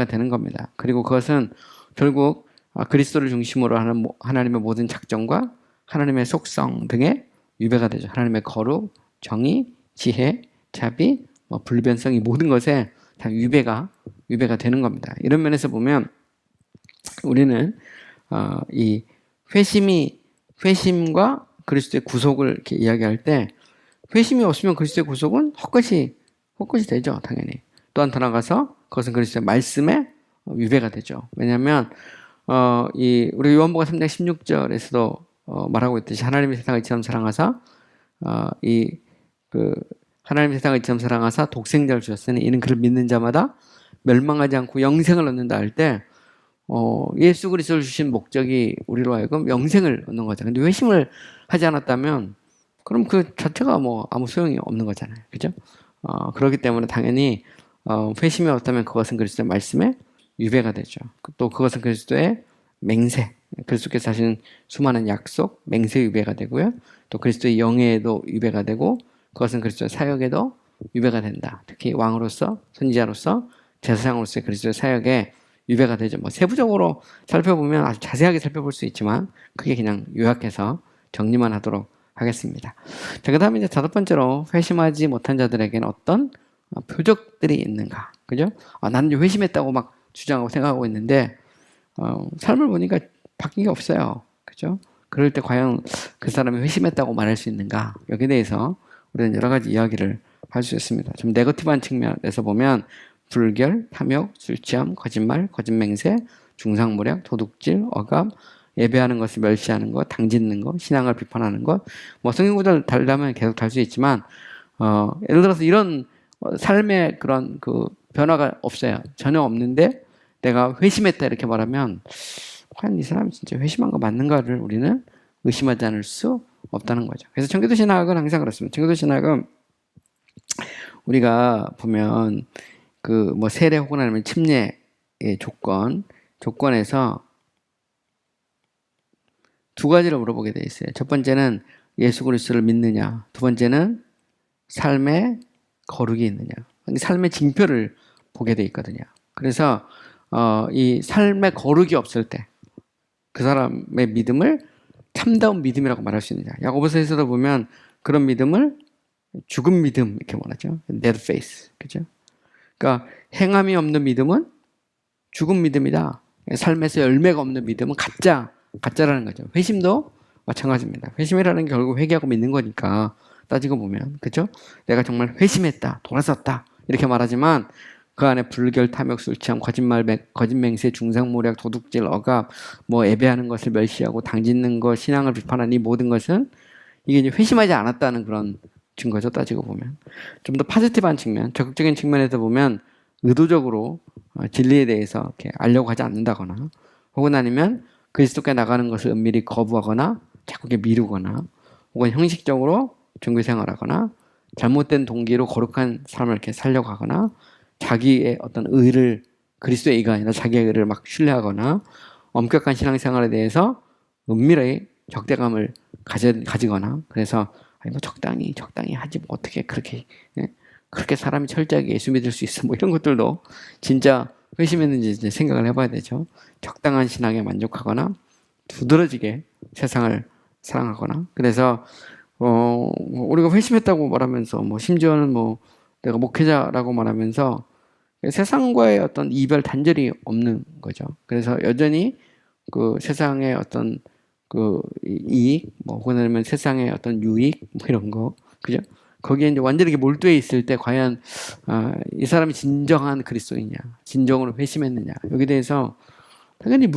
되는 겁니다. 그리고 그것은 결국 그리스도를 중심으로 하는 하나님의 모든 작정과 하나님의 속성 등에 위배가 되죠. 하나님의 거룩, 정의, 지혜, 자비, 불변성 이 모든 것에 다 위배가 되는 겁니다. 이런 면에서 보면 우리는 이 회심과 그리스도의 구속을 이렇게 이야기할 때 회심이 없으면 그리스도의 구속은 헛것이 되죠, 당연히. 또한 더 나아가서 그것은 그리스도의 말씀에 위배가 되죠. 왜냐하면 우리 요한복음 3장 16절에서도 말하고 있듯이 하나님의 세상을 이처럼 사랑하사 하나님의 세상을 이처럼 사랑하사 독생자를 주셨으니 이는 그를 믿는 자마다 멸망하지 않고 영생을 얻는다 할 때 예수 그리스도를 주신 목적이 우리로 하여금 영생을 얻는 거죠. 근데 회심을 하지 않았다면 그럼 그 자체가 뭐 아무 소용이 없는 거잖아요. 그죠? 그렇기 때문에 당연히 회심이 없다면 그것은 그리스도의 말씀에 위배가 되죠. 또 그것은 그리스도의 맹세, 그리스도께서 하신 수많은 약속, 맹세 위배가 되고요. 또 그리스도의 영예에도 위배가 되고 그것은 그리스도의 사역에도 위배가 된다. 특히 왕으로서, 선지자로서, 제사장으로서의 그리스도의 사역에 위배가 되죠. 뭐 세부적으로 살펴보면 아주 자세하게 살펴볼 수 있지만 그게 그냥 요약해서 정리만 하도록 하겠습니다. 자, 그 다음에 이제 다섯 번째로 회심하지 못한 자들에게는 어떤 표적들이 있는가. 그죠? 나는 이제 회심했다고 막 주장하고 생각하고 있는데 삶을 보니까 바뀐 게 없어요. 그죠? 그럴 때 과연 그 사람이 회심했다고 말할 수 있는가? 여기에 대해서 우리는 여러 가지 이야기를 할 수 있습니다. 좀 네거티브한 측면에서 보면 불결, 탐욕, 술취함, 거짓말, 거짓맹세, 중상모략, 도둑질, 억압, 예배하는 것을 멸시하는 것, 당짓는 것, 신앙을 비판하는 것. 뭐 성경 구절 달라면 계속 달 수 있지만 예를 들어서 이런 삶의 그런 그 변화가 없어요. 전혀 없는데 내가 회심했다 이렇게 말하면 과연 이 사람이 진짜 회심한 거 맞는가를 우리는 의심하지 않을 수 없다는 거죠. 그래서 청교도 신학은 항상 그렇습니다. 청교도 신학은 우리가 보면 그 뭐 세례 혹은 아니면 침례의 조건에서 두 가지를 물어보게 돼 있어요. 첫 번째는 예수 그리스도를 믿느냐, 두 번째는 삶의 거룩이 있느냐, 삶의 징표를 보게 돼 있거든요. 그래서 이 삶의 거룩이 없을 때 그 사람의 믿음을 참다운 믿음이라고 말할 수 있느냐. 야고보서에서도 보면 그런 믿음을 죽은 믿음 이렇게 말하죠. dead faith, 그죠? 그러니까 행함이 없는 믿음은 죽은 믿음이다. 삶에서 열매가 없는 믿음은 가짜라는 거죠. 회심도 마찬가지입니다. 회심이라는 게 결국 회개하고 믿는 거니까 따지고 보면, 그죠? 내가 정말 회심했다, 돌아섰다 이렇게 말하지만 그 안에 불결, 탐욕, 술취함, 거짓말, 거짓맹세, 중상모략, 도둑질, 억압, 뭐 예배하는 것을 멸시하고 당짓는 것, 신앙을 비판하는 이 모든 것은 이게 이제 회심하지 않았다는 그런 증거죠. 따지고 보면 좀 더 파지티브한 측면, 적극적인 측면에서 보면 의도적으로 진리에 대해서 이렇게 알려고 하지 않는다거나 혹은 아니면 그리스도께 나가는 것을 은밀히 거부하거나 자꾸 미루거나 혹은 형식적으로 종교생활하거나 잘못된 동기로 거룩한 삶을 이렇게 살려고 하거나 자기의 어떤 의를 그리스도의 의가 아니라 자기의 의를 막 신뢰하거나 엄격한 신앙생활에 대해서 은밀히 적대감을 가지거나 그래서 아니 뭐 적당히 하지 뭐 어떻게 그렇게 사람이 철저하게 예수 믿을 수 있어 뭐 이런 것들도 진짜 회심했는지 이제 생각을 해봐야 되죠. 적당한 신앙에 만족하거나 두드러지게 세상을 사랑하거나 그래서 우리가 회심했다고 말하면서 뭐 심지어는 뭐 내가 목회자라고 말하면서 세상과의 어떤 이별 단절이 없는 거죠. 그래서 여전히 그 세상의 어떤 그 이익, 뭐 혹은 아니면 세상의 어떤 유익, 뭐 이런 거, 그죠? 거기에 이제 완전히 몰두해 있을 때 과연 이 사람이 진정한 그리스도이냐, 진정으로 회심했느냐 여기에 대해서 당연히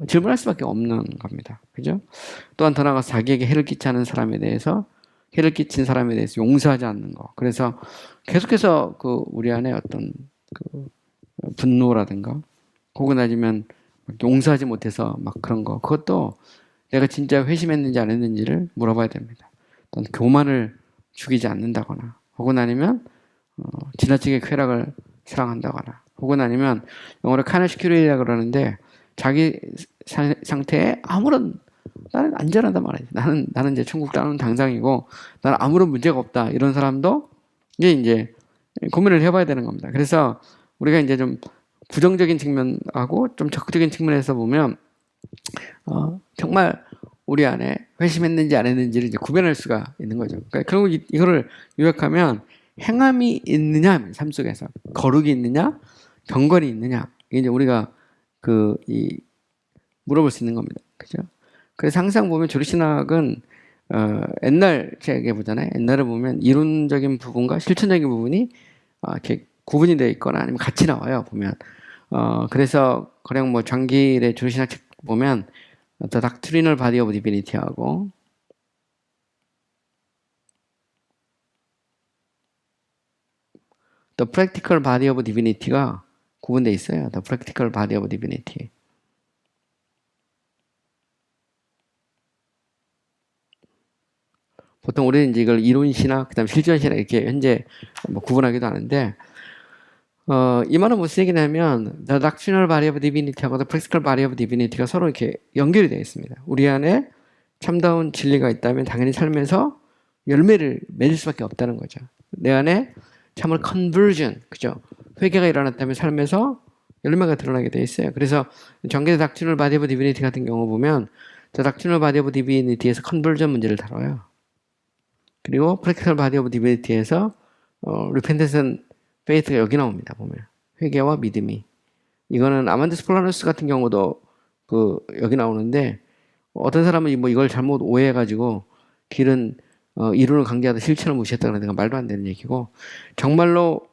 질문할 수밖에 없는 겁니다. 그죠? 또한 더 나아가서 자기에게 해를 끼치는 사람에 대해서 해를 끼친 사람에 대해서 용서하지 않는 거. 그래서 계속해서 그 우리 안에 어떤 그 분노라든가 혹은 아니면 용서하지 못해서 막 그런 거. 그것도 내가 진짜 회심했는지 안 했는지를 물어봐야 됩니다. 어떤 교만을 죽이지 않는다거나 혹은 아니면 지나치게 쾌락을 사랑한다거나 혹은 아니면 영어로 카네시큐리라고 그러는데 자기 상태에 아무런 나는 안전하단 말이지. 나는 이제 천국 따는 당상이고 나는 아무런 문제가 없다. 이런 사람도 이제 고민을 해봐야 되는 겁니다. 그래서 우리가 이제 좀 부정적인 측면하고 좀 적극적인 측면에서 보면 정말 우리 안에 회심했는지 안 했는지를 이제 구별할 수가 있는 거죠. 그러니까 결국 이거를 요약하면 행함이 있느냐, 삶 속에서 거룩이 있느냐, 경건이 있느냐, 이제 우리가 물어볼 수 있는 겁니다. 그죠? 그래서 항상 보면 조리신학은 옛날 책에 보잖아요. 옛날에 보면 이론적인 부분과 실천적인 부분이 이렇게 구분이 되어 있거나 아니면 같이 나와요. 보면 그래서 가령 뭐 장길의 조리신학 책 보면 The Doctrinal Body of Divinity하고 The Practical Body of Divinity가 구분되어 있어요. The Practical Body of Divinity. 보통 우리는 이제 이걸 이론신학, 그다음 실전신학 이렇게 현재 뭐 구분하기도 하는데 이 말은 무슨 얘기냐면 The Doctrinal Body of Divinity하고 The Practical Body of Divinity가 서로 이렇게 연결이 되어 있습니다. 우리 안에 참다운 진리가 있다면 당연히 삶에서 열매를 맺을 수밖에 없다는 거죠. 내 안에 참을 conversion, 그죠? 회개가 일어났다면 삶에서 열매가 드러나게 되어 있어요. 그래서 정계의 Doctrinal Body of Divinity 같은 경우 보면 The Doctrinal Body of Divinity에서 conversion 문제를 다뤄요. 그리고 Practical Body of Divinity에서 Repentance and Faith가 여기 나옵니다. 보면 회개와 믿음이 이거는 아만드스 폴라누스 같은 경우도 여기 나오는데 어떤 사람은 뭐 이걸 잘못 오해해가지고 길은 이론을 강제하다 실천을 무시했다 그러는 건 말도 안 되는 얘기고 정말로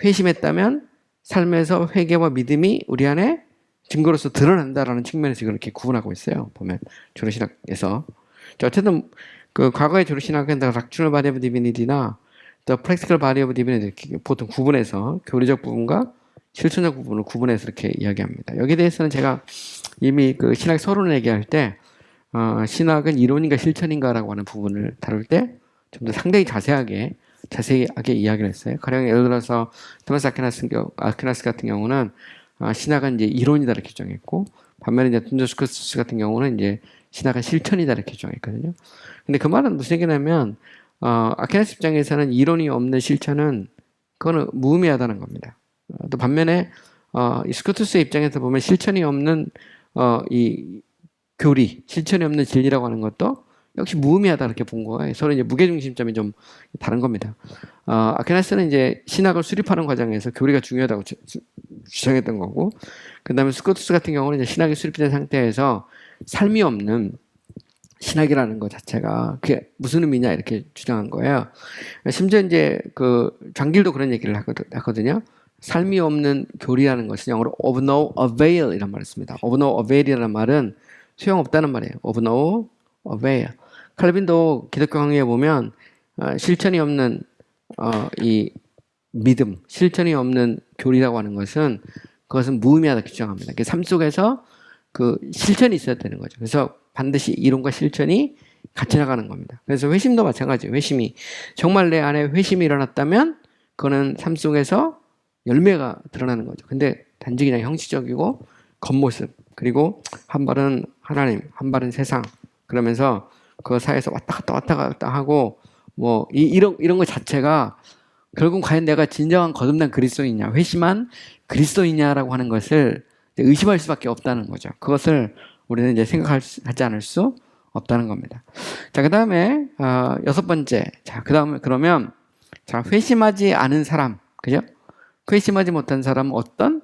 회심했다면 삶에서 회개와 믿음이 우리 안에 증거로서 드러난다라는 측면에서 그렇게 구분하고 있어요. 보면 조르신학에서. 어쨌든 그 과거의 조르신학은 The Doctrinal Body of Divinity나 The Practical Body of Divinity 이렇게 보통 구분해서 교리적 부분과 실천적 부분을 구분해서 이렇게 이야기합니다. 여기에 대해서는 제가 이미 그 신학 서론을 얘기할 때 신학은 이론인가 실천인가라고 하는 부분을 다룰 때 좀 더 상당히 자세하게 이야기를 했어요. 가령 예를 들어서 토마스 아퀴나스 같은 경우는 신학은 이제 이론이다 이렇게 주장했고, 반면에 이제 둔저스커스 같은 경우는 이제 신학은 실천이다 이렇게 주장했거든요. 근데 그 말은 무슨 얘기냐면 아퀴나스 입장에서는 이론이 없는 실천은 그거는 무의미하다는 겁니다. 또 반면에 이 스코투스의 입장에서 보면 실천이 없는 이 교리, 실천이 없는 진리라고 하는 것도 역시 무의미하다 이렇게 본 거예요. 서로 이제 무게중심점이 좀 다른 겁니다. 아퀴나스는 이제 신학을 수립하는 과정에서 교리가 중요하다고 주장했던 거고, 그 다음에 스코투스 같은 경우는 이제 신학이 수립된 상태에서 삶이 없는 신학이라는 것 자체가 그게 무슨 의미냐 이렇게 주장한 거예요. 심지어 이제 그 장길도 그런 얘기를 하거든요. 삶이 없는 교리라는 것은 영어로 of no avail 이란 말을 씁니다. of no avail이라는 말은 소용없다는 말이에요. of no avail. 칼빈도 기독교 강의에 보면 실천이 없는 이 믿음, 실천이 없는 교리라고 하는 것은 그것은 무의미하다 주장합니다. 삶 속에서 그 실천이 있어야 되는 거죠. 그래서 반드시 이론과 실천이 같이 나가는 겁니다. 그래서 회심도 마찬가지예요. 회심이 정말 내 안에 회심이 일어났다면 그거는 삶 속에서 열매가 드러나는 거죠. 근데 단지 그냥 형식적이고 겉모습, 그리고 한 발은 하나님, 한 발은 세상, 그러면서 그 사이에서 왔다 갔다 하고 뭐 이런 것 자체가 결국 과연 내가 진정한 거듭난 그리스도인이냐, 회심한 그리스도인이냐라고 하는 것을 의심할 수밖에 없다는 거죠. 그것을 우리는 이제 생각하지 않을 수 없다는 겁니다. 자, 그 다음에 6번째. 자, 그 다음에 그러면 회심하지 않은 사람, 그죠? 회심하지 못한 사람은 어떤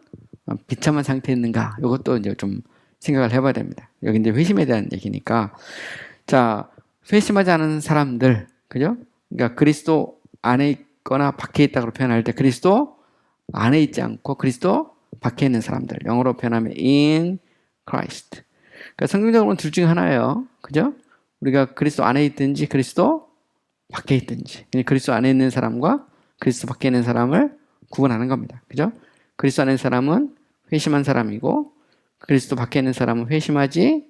비참한 상태에 있는가? 이것도 이제 좀 생각을 해봐야 됩니다. 여기 이제 회심에 대한 얘기니까. 자, 회심하지 않은 사람들, 그죠? 그러니까 그리스도 안에 있거나 밖에 있다고 표현할 때 그리스도 안에 있지 않고 그리스도 밖에 있는 사람들. 영어로 표현하면 in Christ. 그러니까 성경적으로는 둘 중에 하나예요. 그죠? 우리가 그리스도 안에 있든지 그리스도 밖에 있든지. 그리스도 안에 있는 사람과 그리스도 밖에 있는 사람을 구분하는 겁니다. 그죠? 그리스도 안에 있는 사람은 회심한 사람이고 그리스도 밖에 있는 사람은 회심하지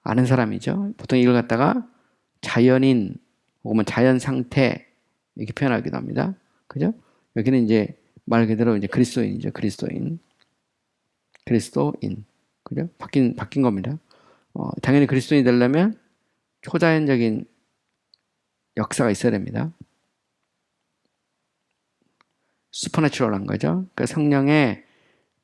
않은 사람이죠. 보통 이걸 갖다가 자연인 혹은 자연 상태 이렇게 표현하기도 합니다. 그죠? 여기는 이제 말 그대로 이제 그리스도인이죠. 그리스도인. 그죠? 바뀐 겁니다. 당연히 그리스도인이 되려면 초자연적인 역사가 있어야 됩니다. 슈퍼내추럴한 거죠. 그러니까 성령의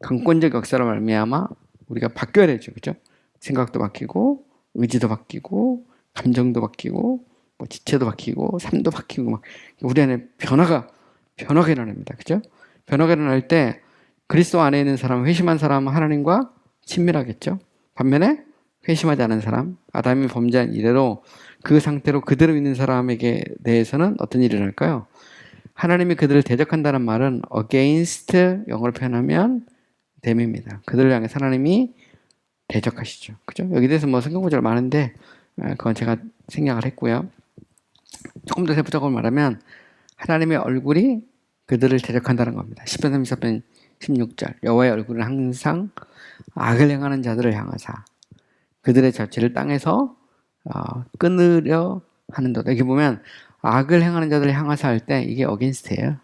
강권적 역사로 말미암아 우리가 바뀌어야 되죠. 그죠? 생각도 바뀌고 의지도 바뀌고 감정도 바뀌고 뭐 지체도 바뀌고 삶도 바뀌고 막 우리 안에 변화가 일어납니다. 그죠? 변화가 일어날 때 그리스도 안에 있는 사람, 회심한 사람은 하나님과 친밀하겠죠. 반면에 회심하지 않은 사람, 아담이 범죄한 이래로 그 상태로 그대로 있는 사람에게 대해서는 어떤 일이 일어날까요? 하나님이 그들을 대적한다는 말은 against, 영어로 표현하면 them입니다. 그들을 향해서 하나님이 대적하시죠. 그죠? 여기 대해서 뭐 성경 구절 많은데 그건 제가 생략을 했고요. 조금 더 세부적으로 말하면 하나님의 얼굴이 그들을 대적한다는 겁니다. 10편 34편 16절 여호와의 얼굴은 항상 악을 행하는 자들을 향하사 그들의 자취를 땅에서 끊으려 하는도다. 여기 보면 악을 행하는 자들을 향하사 할 때 이게 against예요.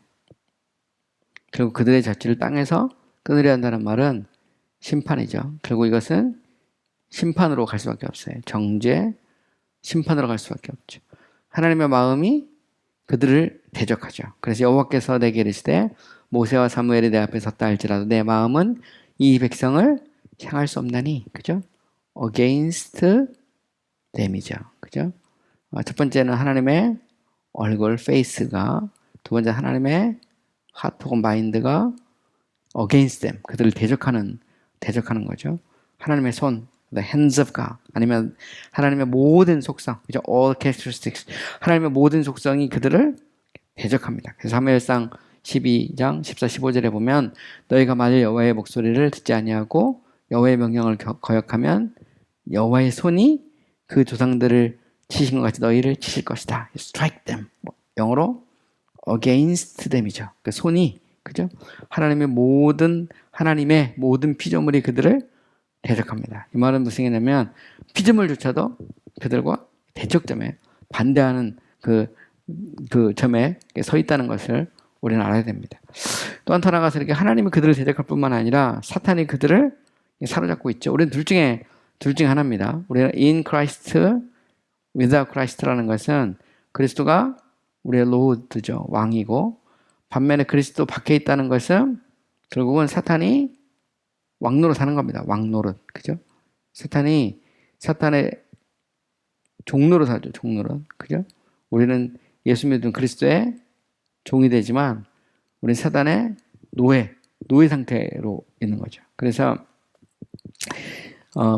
결국 그들의 자취를 땅에서 끊으려 한다는 말은 심판이죠. 결국 이것은 심판으로 갈 수밖에 없어요. 정죄, 심판으로 갈 수밖에 없죠. 하나님의 마음이 그들을 대적하죠. 그래서 여호와께서 내게 이르시되 모세와 사무엘이 내 앞에 섰다 할지라도 내 마음은 이 백성을 향할 수 없나니, 그죠? against them이죠. 그죠? 첫 번째는 하나님의 얼굴, face가, 두 번째 하나님의 heart 혹은 mind가 against them, 그들을 대적하는 거죠. 하나님의 손, the hands of God, 아니면 하나님의 모든 속성, 그죠? all characteristics, 하나님의 모든 속성이 그들을 대적합니다. 그래서 사무엘상 12장 14, 15절에 보면 너희가 만일 여호와의 목소리를 듣지 아니하고 여호와의 명령을 거역하면 여호와의 손이 그 조상들을 치신 것 같이 너희를 치실 것이다. Strike them. 영어로 against them이죠. 그 손이, 그죠? 하나님의 모든 피조물이 그들을 대적합니다. 이 말은 무슨 얘기냐면 피조물조차도 그들과 대척점에 반대하는 그 점에 서 있다는 것을 우리는 알아야 됩니다. 또 한 나아가서 이렇게 하나님이 그들을 대적할 뿐만 아니라 사탄이 그들을 사로잡고 있죠. 우리는 둘 중에 하나입니다. 우리는 in Christ, without Christ라는 것은 그리스도가 우리의 로드죠. 왕이고, 반면에 그리스도 밖에 있다는 것은 결국은 사탄이 왕노릇 하는 겁니다. 왕노릇. 그죠? 사탄의 종노릇 하죠. 종노릇. 그죠? 우리는 예수 믿은 그리스도의 종이 되지만 우리는 사탄의 노예 상태로 있는 거죠. 그래서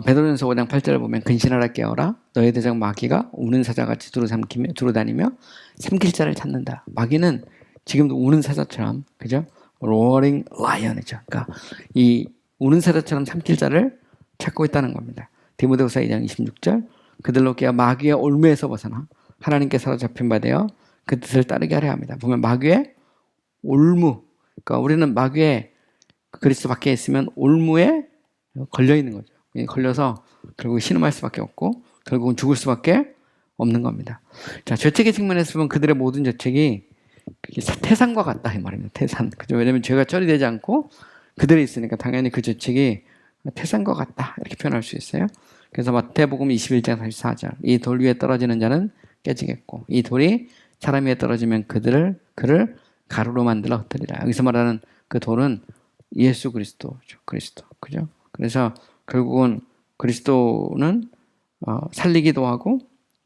베드로전서 5장 8절을 보면 근신하라 깨어라 너희 대적 마귀가 우는 사자같이 두루 다니며 삼킬 자를 찾는다. 마귀는 지금도 우는 사자처럼, 그죠? roaring lion이죠. 그러니까 이 우는 사자처럼 삼킬 자를 찾고 있다는 겁니다. 디모데후서 2장 26절 그들로 깨어 마귀의 올무에서 벗어나 하나님께 사로잡힌 바 되어 그 뜻을 따르게 하려 합니다. 보면 마귀의 올무, 그러니까 우리는 마귀의 그리스도 밖에 있으면 올무에 걸려 있는 거죠. 걸려서 결국 신음할 수밖에 없고 결국은 죽을 수밖에 없는 겁니다. 자, 죄책의 측면에서 보면 그들의 모든 죄책이 태산과 같다 이 말입니다. 태산. 그죠? 왜냐하면 죄가 처리되지 않고 그들이 있으니까 당연히 그 죄책이 태산과 같다 이렇게 표현할 수 있어요. 그래서 마태복음 21장 44절 이 돌 위에 떨어지는 자는 깨지겠고 이 돌이 사람 위에 떨어지면 그를 가루로 만들어 흩으리라. 여기서 말하는 그 돌은 예수 그리스도죠. 그리스도. 그죠? 그래서 결국은 그리스도는 살리기도 하고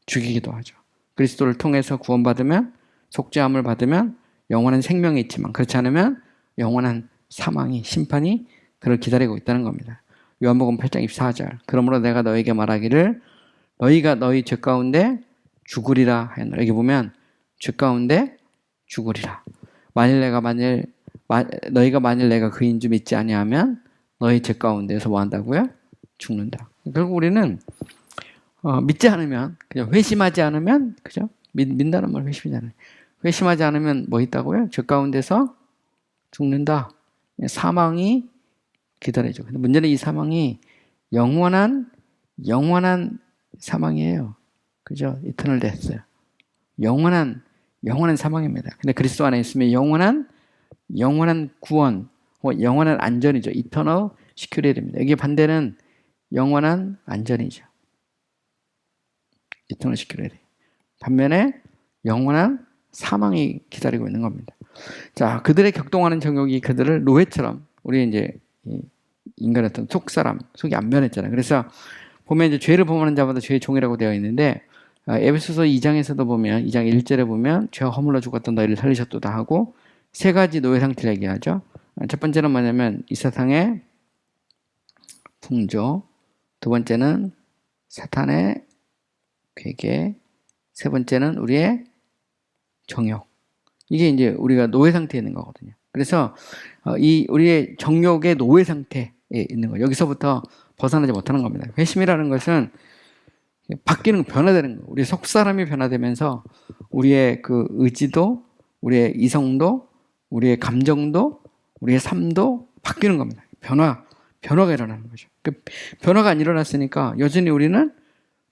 죽이기도 하죠. 그리스도를 통해서 구원받으면 속죄함을 받으면 영원한 생명이 있지만 그렇지 않으면 영원한 사망이 심판이 그를 기다리고 있다는 겁니다. 요한복음 8장 24절 그러므로 내가 너에게 말하기를 너희가 너희 죄 가운데 죽으리라 하였노라. 여기 보면 죄 가운데 죽으리라. 너희가 만일 내가 그인 줄 믿지 아니하면 너희 죄 가운데서 뭐 한다고요? 죽는다. 결국 우리는 믿지 않으면 그냥 회심하지 않으면 그죠? 믿는다는 말 회심이잖아요. 회심하지 않으면 뭐 있다고요? 죄 가운데서 죽는다. 사망이 기다려죠. 근데 문제는 이 사망이 영원한 사망이에요. 그죠? 이터널 데스요. 영원한 사망입니다. 근데 그리스도 안에 있으면 영원한 구원, 영원한 안전이죠. 이터널 시큐리티입니다. 이게 반대는 영원한 안전이죠. 이터널 시큐리티. 반면에 영원한 사망이 기다리고 있는 겁니다. 자, 그들의 격동하는 정욕이 그들을 노예처럼 우리 이제 인간의 어떤 속이 안 변했잖아요. 그래서 보면 이제 죄를 범하는 자마다 죄의 종이라고 되어 있는데 에베소서 2장에서도 보면 2장 1절에 보면 죄와 허물러 죽었던 너희를 살리셨도다 하고 세 가지 노예 상태를 얘기하죠. 첫 번째는 뭐냐면 이 세상의 풍조, 두 번째는 사탄의 괴계, 세 번째는 우리의 정욕. 이게 이제 우리가 노예 상태에 있는 거거든요. 그래서 이 우리의 정욕의 노예 상태에 있는 거예요. 여기서부터 벗어나지 못하는 겁니다. 회심이라는 것은 바뀌는 거, 변화되는 거예요. 우리 속사람이 변화되면서 우리의 그 의지도, 우리의 이성도, 우리의 감정도, 우리의 삶도 바뀌는 겁니다. 변화가 일어나는 거죠. 그 변화가 안 일어났으니까 여전히 우리는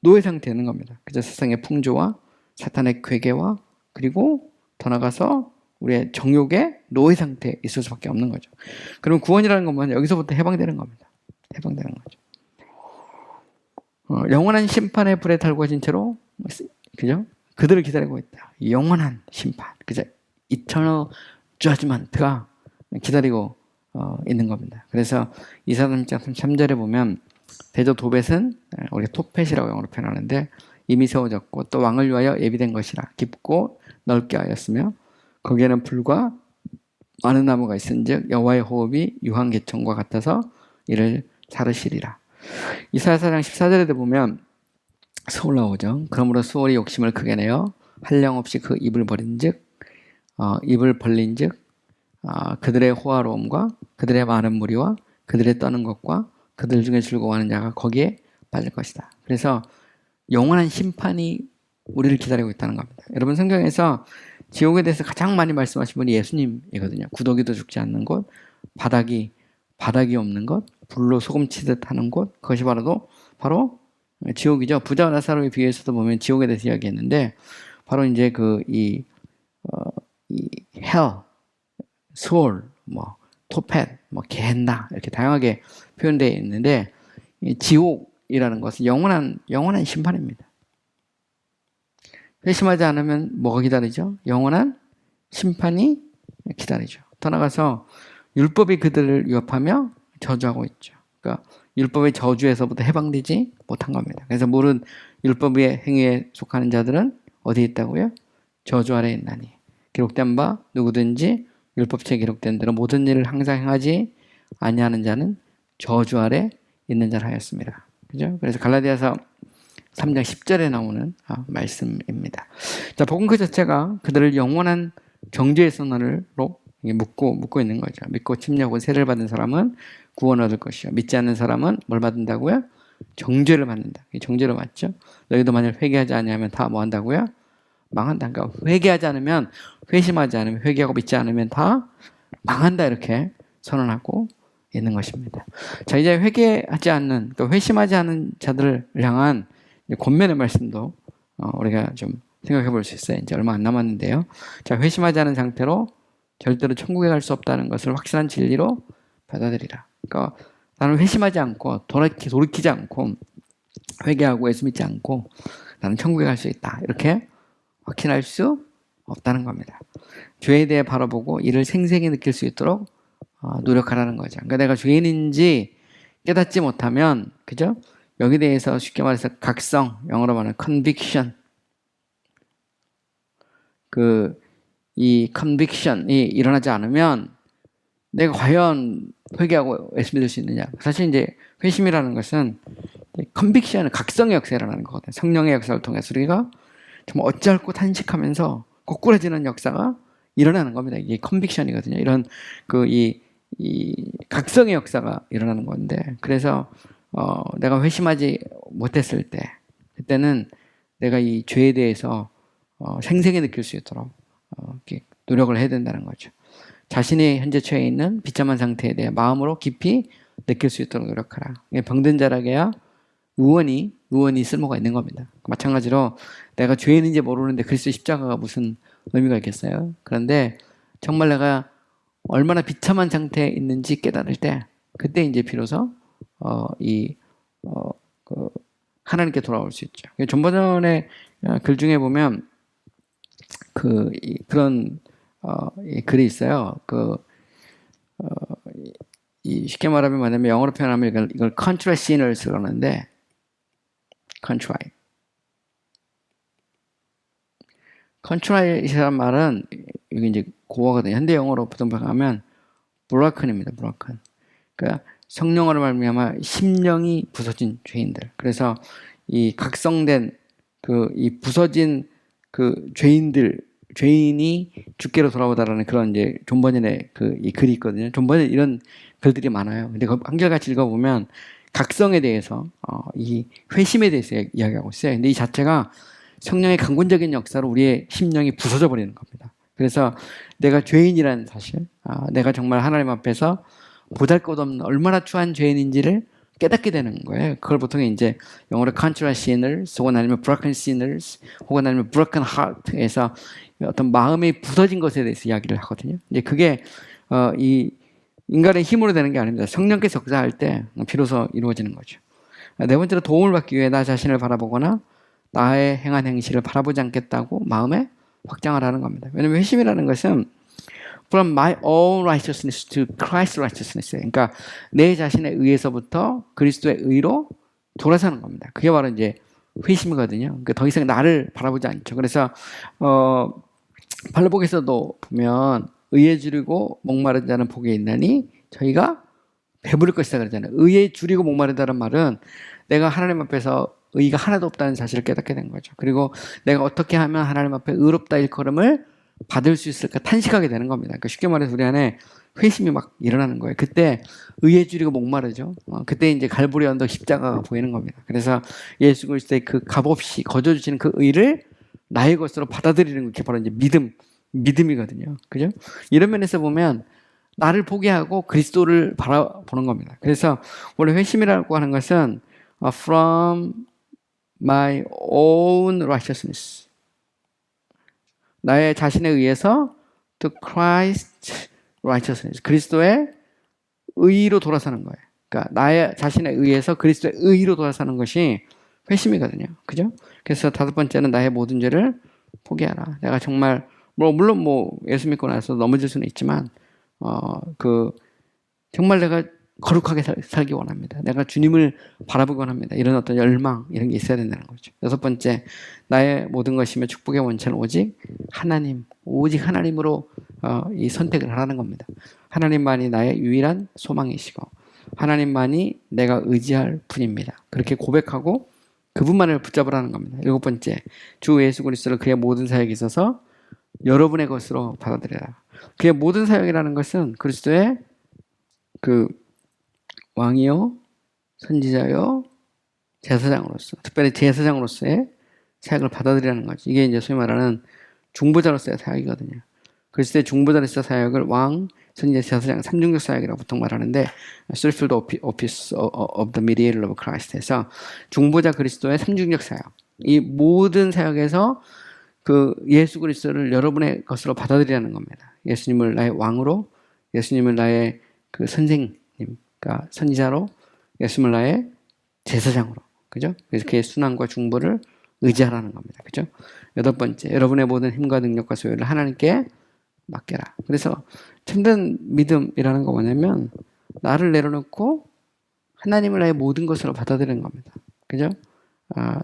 노예 상태에 있는 겁니다. 그래서 세상의 풍조와 사탄의 괴계와 그리고 더 나가서 우리의 정욕의 노예 상태에 있을 수밖에 없는 거죠. 그럼 구원이라는 것만 여기서부터 해방되는 겁니다. 해방되는 거죠. 영원한 심판의 불에 달궈진 채로, 그죠? 그들을 기다리고 있다. 영원한 심판, 그죠? Eternal Judgment가 기다리고 있는 겁니다. 그래서 이사야서 3절에 보면 대저 도벳은 우리가 토펫이라고 영어로 표현하는데 이미 세워졌고 또 왕을 위하여 예비된 것이라 깊고 넓게 하였으며 거기에는 풀과 많은 나무가 있은즉 여호와의 호흡이 유황 개천과 같아서 이를 사르시리라. 이사야 4장 14절에도 보면 수월 나오죠. 그러므로 수월이 욕심을 크게 내어 한량없이 그 입을 벌린즉 그들의 호화로움과 그들의 많은 무리와 그들의 떠는 것과 그들 중에 즐거워하는 자가 거기에 빠질 것이다. 그래서 영원한 심판이 우리를 기다리고 있다는 겁니다. 여러분 성경에서 지옥에 대해서 가장 많이 말씀하신 분이 예수님이거든요. 구더기도 죽지 않는 곳, 바닥이 없는 것, 불로 소금 치듯 하는 곳, 그것이 바로 지옥이죠. 부자와 나사로에 비해서도 보면 지옥에 대해서 이야기했는데 바로 이제 이 hell, 수올, 토펫, 게헨나 이렇게 다양하게 표현되어 있는데 이 지옥이라는 것은 영원한 심판입니다. 회심하지 않으면 뭐가 기다리죠? 영원한 심판이 기다리죠. 더 나가서 율법이 그들을 위협하며 저주하고 있죠. 그러니까 율법의 저주에서부터 해방되지 못한 겁니다. 그래서 모든 율법의 행위에 속하는 자들은 어디에 있다고요? 저주 아래에 있나니. 기록된 바 누구든지 율법책에 기록된 대로 모든 일을 항상 행하지 아니하는 자는 저주 아래 있는 자라 하였습니다. 그죠? 그래서 갈라디아서 3장 10절에 나오는 말씀입니다. 자, 복음 그 자체가 그들을 영원한 정죄의 선언으로 묶고 있는 거죠. 믿고 침략하고 세례를 받은 사람은 구원을 얻을 것이요. 믿지 않는 사람은 뭘 받는다고요? 정죄를 받는다. 정죄를 받죠. 너희도 만약 회개하지 않으면 다 뭐 한다고요? 망한다. 그러니까 회개하지 않으면, 회심하지 않으면, 회개하고 믿지 않으면 다 망한다. 이렇게 선언하고 있는 것입니다. 자, 이제 회개하지 않는, 그러니까 회심하지 않은 자들을 향한 권면의 말씀도 우리가 좀 생각해 볼 수 있어요. 이제 얼마 안 남았는데요. 자, 회심하지 않은 상태로 절대로 천국에 갈 수 없다는 것을 확실한 진리로 받아들이라. 그러니까 나는 회심하지 않고 돌이키지 않고 회개하고 예수 믿지 않고 나는 천국에 갈 수 있다. 이렇게 확신할 수 없다는 겁니다. 죄에 대해 바라보고 이를 생생히 느낄 수 있도록 노력하라는 거죠. 그러니까 내가 죄인인지 깨닫지 못하면, 그죠? 여기에 대해서 쉽게 말해서 각성, 영어로 말하는 conviction. 이 conviction이 일어나지 않으면 내가 과연 회개하고 예수 믿을 수 있느냐. 사실 이제 회심이라는 것은 conviction은 각성의 역사가 일어나는 거거든요. 성령의 역사를 통해서 우리가 정말 어찌할꼬 탄식하면서 거꾸라지는 역사가 일어나는 겁니다. 이게 컨빅션이거든요. 이런 이 각성의 역사가 일어나는 건데, 그래서 내가 회심하지 못했을 때, 그때는 내가 이 죄에 대해서 생생히 느낄 수 있도록 이렇게 노력을 해야 된다는 거죠. 자신이 현재 처해 있는 비참한 상태에 대해 마음으로 깊이 느낄 수 있도록 노력하라. 병든 자라게야 의원이 쓸모가 있는 겁니다. 마찬가지로 내가 죄인인지 모르는데 그리스도의 십자가가 무슨 의미가 있겠어요? 그런데 정말 내가 얼마나 비참한 상태에 있는지 깨달을 때, 그때 이제 비로소 하나님께 돌아올 수 있죠. 전번에 글 중에 보면 그런 글이 있어요. 쉽게 말하면 뭐냐면 영어로 표현하면 이걸 contrite sinners 그러는데, contrite이라는 말은 이게 이제 고어거든요. 현대 영어로 보통 하면 broken입니다. broken. 그러니까 성령으로 말미암아 심령이 부서진 죄인들. 그래서 이 각성된 이 부서진 죄인이 주께로 돌아오다라는 그런 이제 존 버전의 이 글이 있거든요. 존 버전 이런 글들이 많아요. 근데 한결같이 읽어보면 각성에 대해서 이 회심에 대해서 이야기하고 있어요. 근데 이 자체가 성령의 강권적인 역사로 우리의 심령이 부서져 버리는 겁니다. 그래서 내가 죄인이라는 사실, 내가 정말 하나님 앞에서 보잘것없는 얼마나 추한 죄인인지를 깨닫게 되는 거예요. 그걸 보통 이제 영어로 contrite sinners 혹은 아니면 broken sinners 혹은 아니면 broken heart에서 어떤 마음이 부서진 것에 대해서 이야기를 하거든요. 이제 그게 이 인간의 힘으로 되는 게 아닙니다. 성령께서 역사할 때 비로소 이루어지는 거죠. 네 번째로 도움을 받기 위해 나 자신을 바라보거나 나의 행한 행실을 바라보지 않겠다고 마음에 확장을 하는 겁니다. 왜냐하면 회심이라는 것은 from my own righteousness to Christ's righteousness. 그러니까 내 자신의 의에서부터 그리스도의 의로 돌아서는 겁니다. 그게 바로 이제 회심이거든요. 그러니까 더 이상 나를 바라보지 않죠. 그래서 발로복에서도 보면 의에 줄이고 목마른 자는 복에 있나니 저희가 배부를 것이다 그러잖아요. 의에 줄이고 목마르다는 말은 내가 하나님 앞에서 의가 하나도 없다는 사실을 깨닫게 된 거죠. 그리고 내가 어떻게 하면 하나님 앞에 의롭다 일컬음을 받을 수 있을까 탄식하게 되는 겁니다. 그러니까 쉽게 말해서 우리 안에 회심이 막 일어나는 거예요. 그때 의에 줄이고 목마르죠. 그때 이제 갈보리 언덕 십자가가 보이는 겁니다. 그래서 예수 그리스도의 그 값없이 거저 주시는 그 의를 나의 것으로 받아들이는 게 바로 이제 믿음이거든요. 그죠? 이런 면에서 보면 나를 포기하고 그리스도를 바라보는 겁니다. 그래서 원래 회심이라고 하는 것은 from my own righteousness. 나의 자신에 의해서 to Christ righteousness. 그리스도의 의로 돌아서는 거예요. 그러니까 나의 자신에 의해서 그리스도의 의로 돌아서는 것이 회심이거든요. 그죠? 그래서 다섯 번째는 나의 모든 죄를 포기하라. 내가 정말 물론 예수 믿고 나서 넘어질 수는 있지만 정말 내가 거룩하게 살기 원합니다. 내가 주님을 바라보기 원합니다. 이런 어떤 열망 이런 게 있어야 된다는 거죠. 여섯 번째, 나의 모든 것이며 축복의 원천은 오직 하나님으로 이 선택을 하라는 겁니다. 하나님만이 나의 유일한 소망이시고 하나님만이 내가 의지할 분입니다. 그렇게 고백하고 그분만을 붙잡으라는 겁니다. 일곱 번째, 주 예수 그리스도를 그의 모든 사역에 있어서 여러분의 것으로 받아들여라. 그의 모든 사역이라는 것은 그리스도의 그 왕이요, 선지자요, 제사장으로서, 특별히 제사장으로서의 사역을 받아들이라는 거죠. 이게 이제 소위 말하는 중보자로서의 사역이거든요. 그리스도의 중보자로서의 사역을 왕, 선지자, 제사장, 삼중적 사역이라고 보통 말하는데 threefold office of the mediator of Christ에서 중보자 그리스도의 삼중적 사역, 이 모든 사역에서 그 예수 그리스도를 여러분의 것으로 받아들이라는 겁니다. 예수님을 나의 왕으로, 예수님을 나의 그 선생님, 그러니까 선지자로, 예수님을 나의 제사장으로, 그죠? 그래서 그의 순환과 중보를 의지하라는 겁니다. 그죠? 여덟 번째, 여러분의 모든 힘과 능력과 소유를 하나님께 맡겨라. 그래서 참된 믿음이라는 거 뭐냐면 나를 내려놓고 하나님을 나의 모든 것으로 받아들이는 겁니다. 그죠?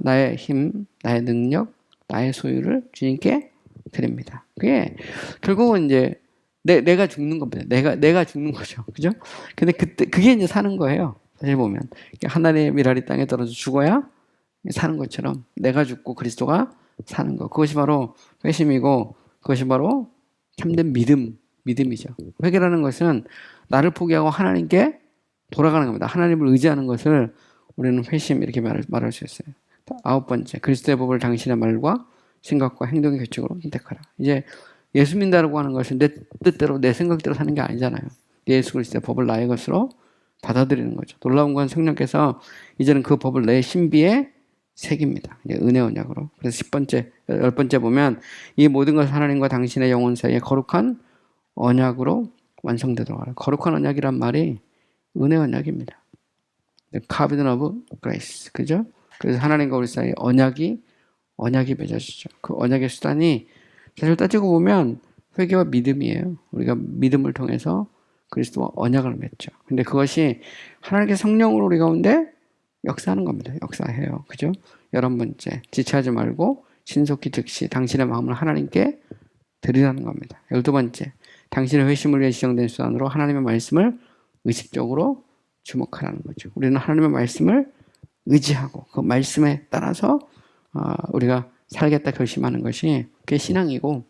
나의 힘, 나의 능력, 나의 소유를 주님께 드립니다. 그게 결국은 이제 내가 죽는 겁니다. 내가 죽는 거죠. 그죠? 근데 그게 이제 사는 거예요. 사실 보면 하나님의 미랄이 땅에 떨어져 죽어야 사는 것처럼 내가 죽고 그리스도가 사는 거. 그것이 바로 회심이고 그것이 바로 참된 믿음이죠. 회개라는 것은 나를 포기하고 하나님께 돌아가는 겁니다. 하나님을 의지하는 것을 우리는 회심 이렇게 말할 수 있어요. 아홉 번째, 그리스도의 법을 당신의 말과 생각과 행동의 규칙으로 선택하라. 이제 예수 믿는다고 하는 것은 내 뜻대로 내 생각대로 사는 게 아니잖아요. 예수 그리스도의 법을 나의 것으로 받아들이는 거죠. 놀라운 건 성령께서 이제는 그 법을 내 신비에 새깁니다. 이제 은혜 언약으로. 그래서 10번째, 10번째 보면 이 모든 것을 하나님과 당신의 영혼 사이에 거룩한 언약으로 완성되도록 하라. 거룩한 언약이란 말이 은혜 언약입니다. The covenant of grace. 그죠? 그래서 하나님과 우리 사이에 언약이 맺어지죠. 그 언약의 수단이 사실 따지고 보면 회개와 믿음이에요. 우리가 믿음을 통해서 그리스도와 언약을 맺죠. 근데 그것이 하나님의 성령으로 우리 가운데 역사하는 겁니다. 역사해요. 그죠? 11번째, 지체하지 말고 신속히 즉시 당신의 마음을 하나님께 드리라는 겁니다. 12번째, 당신의 회심을 위해 지정된 수단으로 하나님의 말씀을 의식적으로 주목하라는 거죠. 우리는 하나님의 말씀을 의지하고 그 말씀에 따라서 우리가 살겠다 결심하는 것이 그게 신앙이고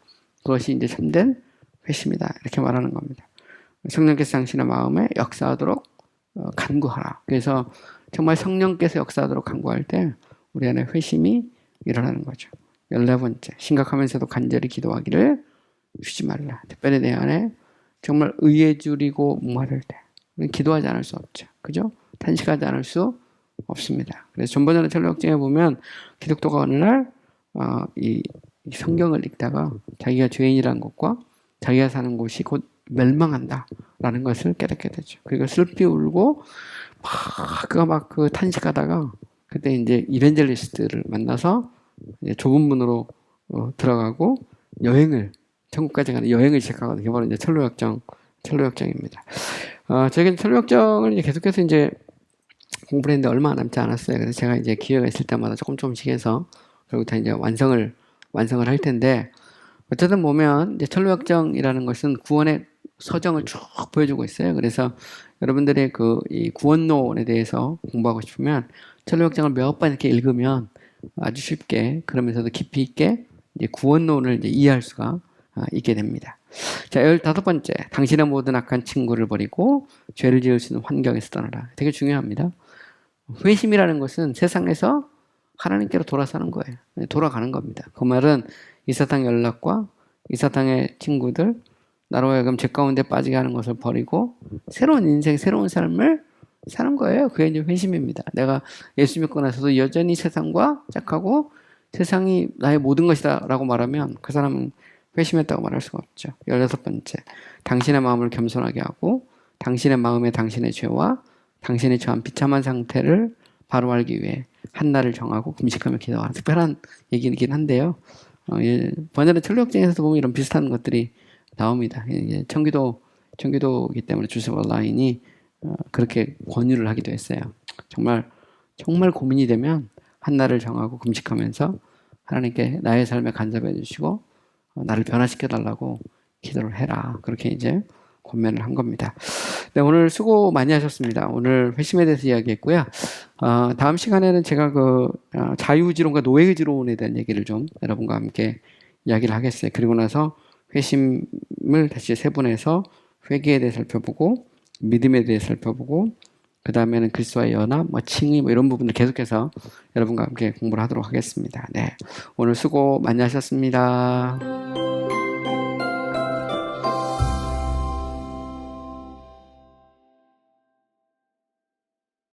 그것이 이제 참된 회심이다. 이렇게 말하는 겁니다. 성령께서 당신의 마음에 역사하도록 간구하라. 그래서 정말 성령께서 역사하도록 간구할 때 우리 안에 회심이 일어나는 거죠. 14번째, 심각하면서도 간절히 기도하기를 쉬지 말라. 특별히 내 안에 정말 의에 줄이고 목마를 때 우리는 기도하지 않을 수 없죠. 그죠? 탄식하지 않을 수 없습니다. 그래서 전번전에 철학정에 보면 기독교가 어느 날 이 성경을 읽다가 자기가 죄인이라는 것과 자기가 사는 곳이 곧 멸망한다라는 것을 깨닫게 되죠. 그리고 슬피 울고 막 탄식하다가 그때 이제 이벤젤리스트를 만나서 이제 좁은 문으로 들어가고 천국까지 가는 여행을 시작하거든요. 그게 바로 이제 철로역정입니다. 저희가 철로역정을 이제 계속해서 이제 공부를 했는데 얼마 남지 않았어요. 그래서 제가 이제 기회가 있을 때마다 조금씩 해서 결국 다 이제 완성을 할 텐데 어쨌든 보면 이제 철로역정이라는 것은 구원의 서정을 쭉 보여주고 있어요. 그래서 여러분들의 이 구원론에 대해서 공부하고 싶으면 철로역정을 몇 번 이렇게 읽으면 아주 쉽게 그러면서도 깊이 있게 이제 구원론을 이제 이해할 수가 있게 됩니다. 자, 15번째. 당신의 모든 악한 친구를 버리고 죄를 지을 수 있는 환경에서 떠나라. 되게 중요합니다. 회심이라는 것은 세상에서 하나님께로 돌아서는 거예요. 돌아가는 겁니다. 그 말은 이사탕 연락과 이사탕의 친구들, 나로 하여금 죄 가운데 빠지게 하는 것을 버리고 새로운 인생, 새로운 삶을 사는 거예요. 그게 이제 회심입니다. 내가 예수 믿고 나서도 여전히 세상과 짝하고 세상이 나의 모든 것이다 라고 말하면 그 사람은 회심했다고 말할 수가 없죠. 16번째. 당신의 마음을 겸손하게 하고 당신의 마음에 당신의 죄와 당신의 처한 비참한 상태를 바로 알기 위해 한날을 정하고 금식하며 기도하는 특별한 얘기이긴 한데요. 번연의 철학적에서도 보면 이런 비슷한 것들이 나옵니다. 청기도이기 때문에 주셉 온라인이 그렇게 권유를 하기도 했어요. 정말 고민이 되면 한날을 정하고 금식하면서 하나님께 나의 삶에 간섭해 주시고 나를 변화시켜 달라고 기도를 해라. 그렇게 이제 권면을 한 겁니다. 네, 오늘 수고 많이 하셨습니다. 오늘 회심에 대해서 이야기했고요. 다음 시간에는 제가 자유의지론과 노예의지론에 대한 얘기를 좀 여러분과 함께 이야기를 하겠어요. 그리고 나서 회심을 다시 세분해서 회개에 대해 살펴보고 믿음에 대해 살펴보고 그 다음에는 그리스도와의 연합, 칭의 이런 부분을 계속해서 여러분과 함께 공부를 하도록 하겠습니다. 네, 오늘 수고 많이 하셨습니다.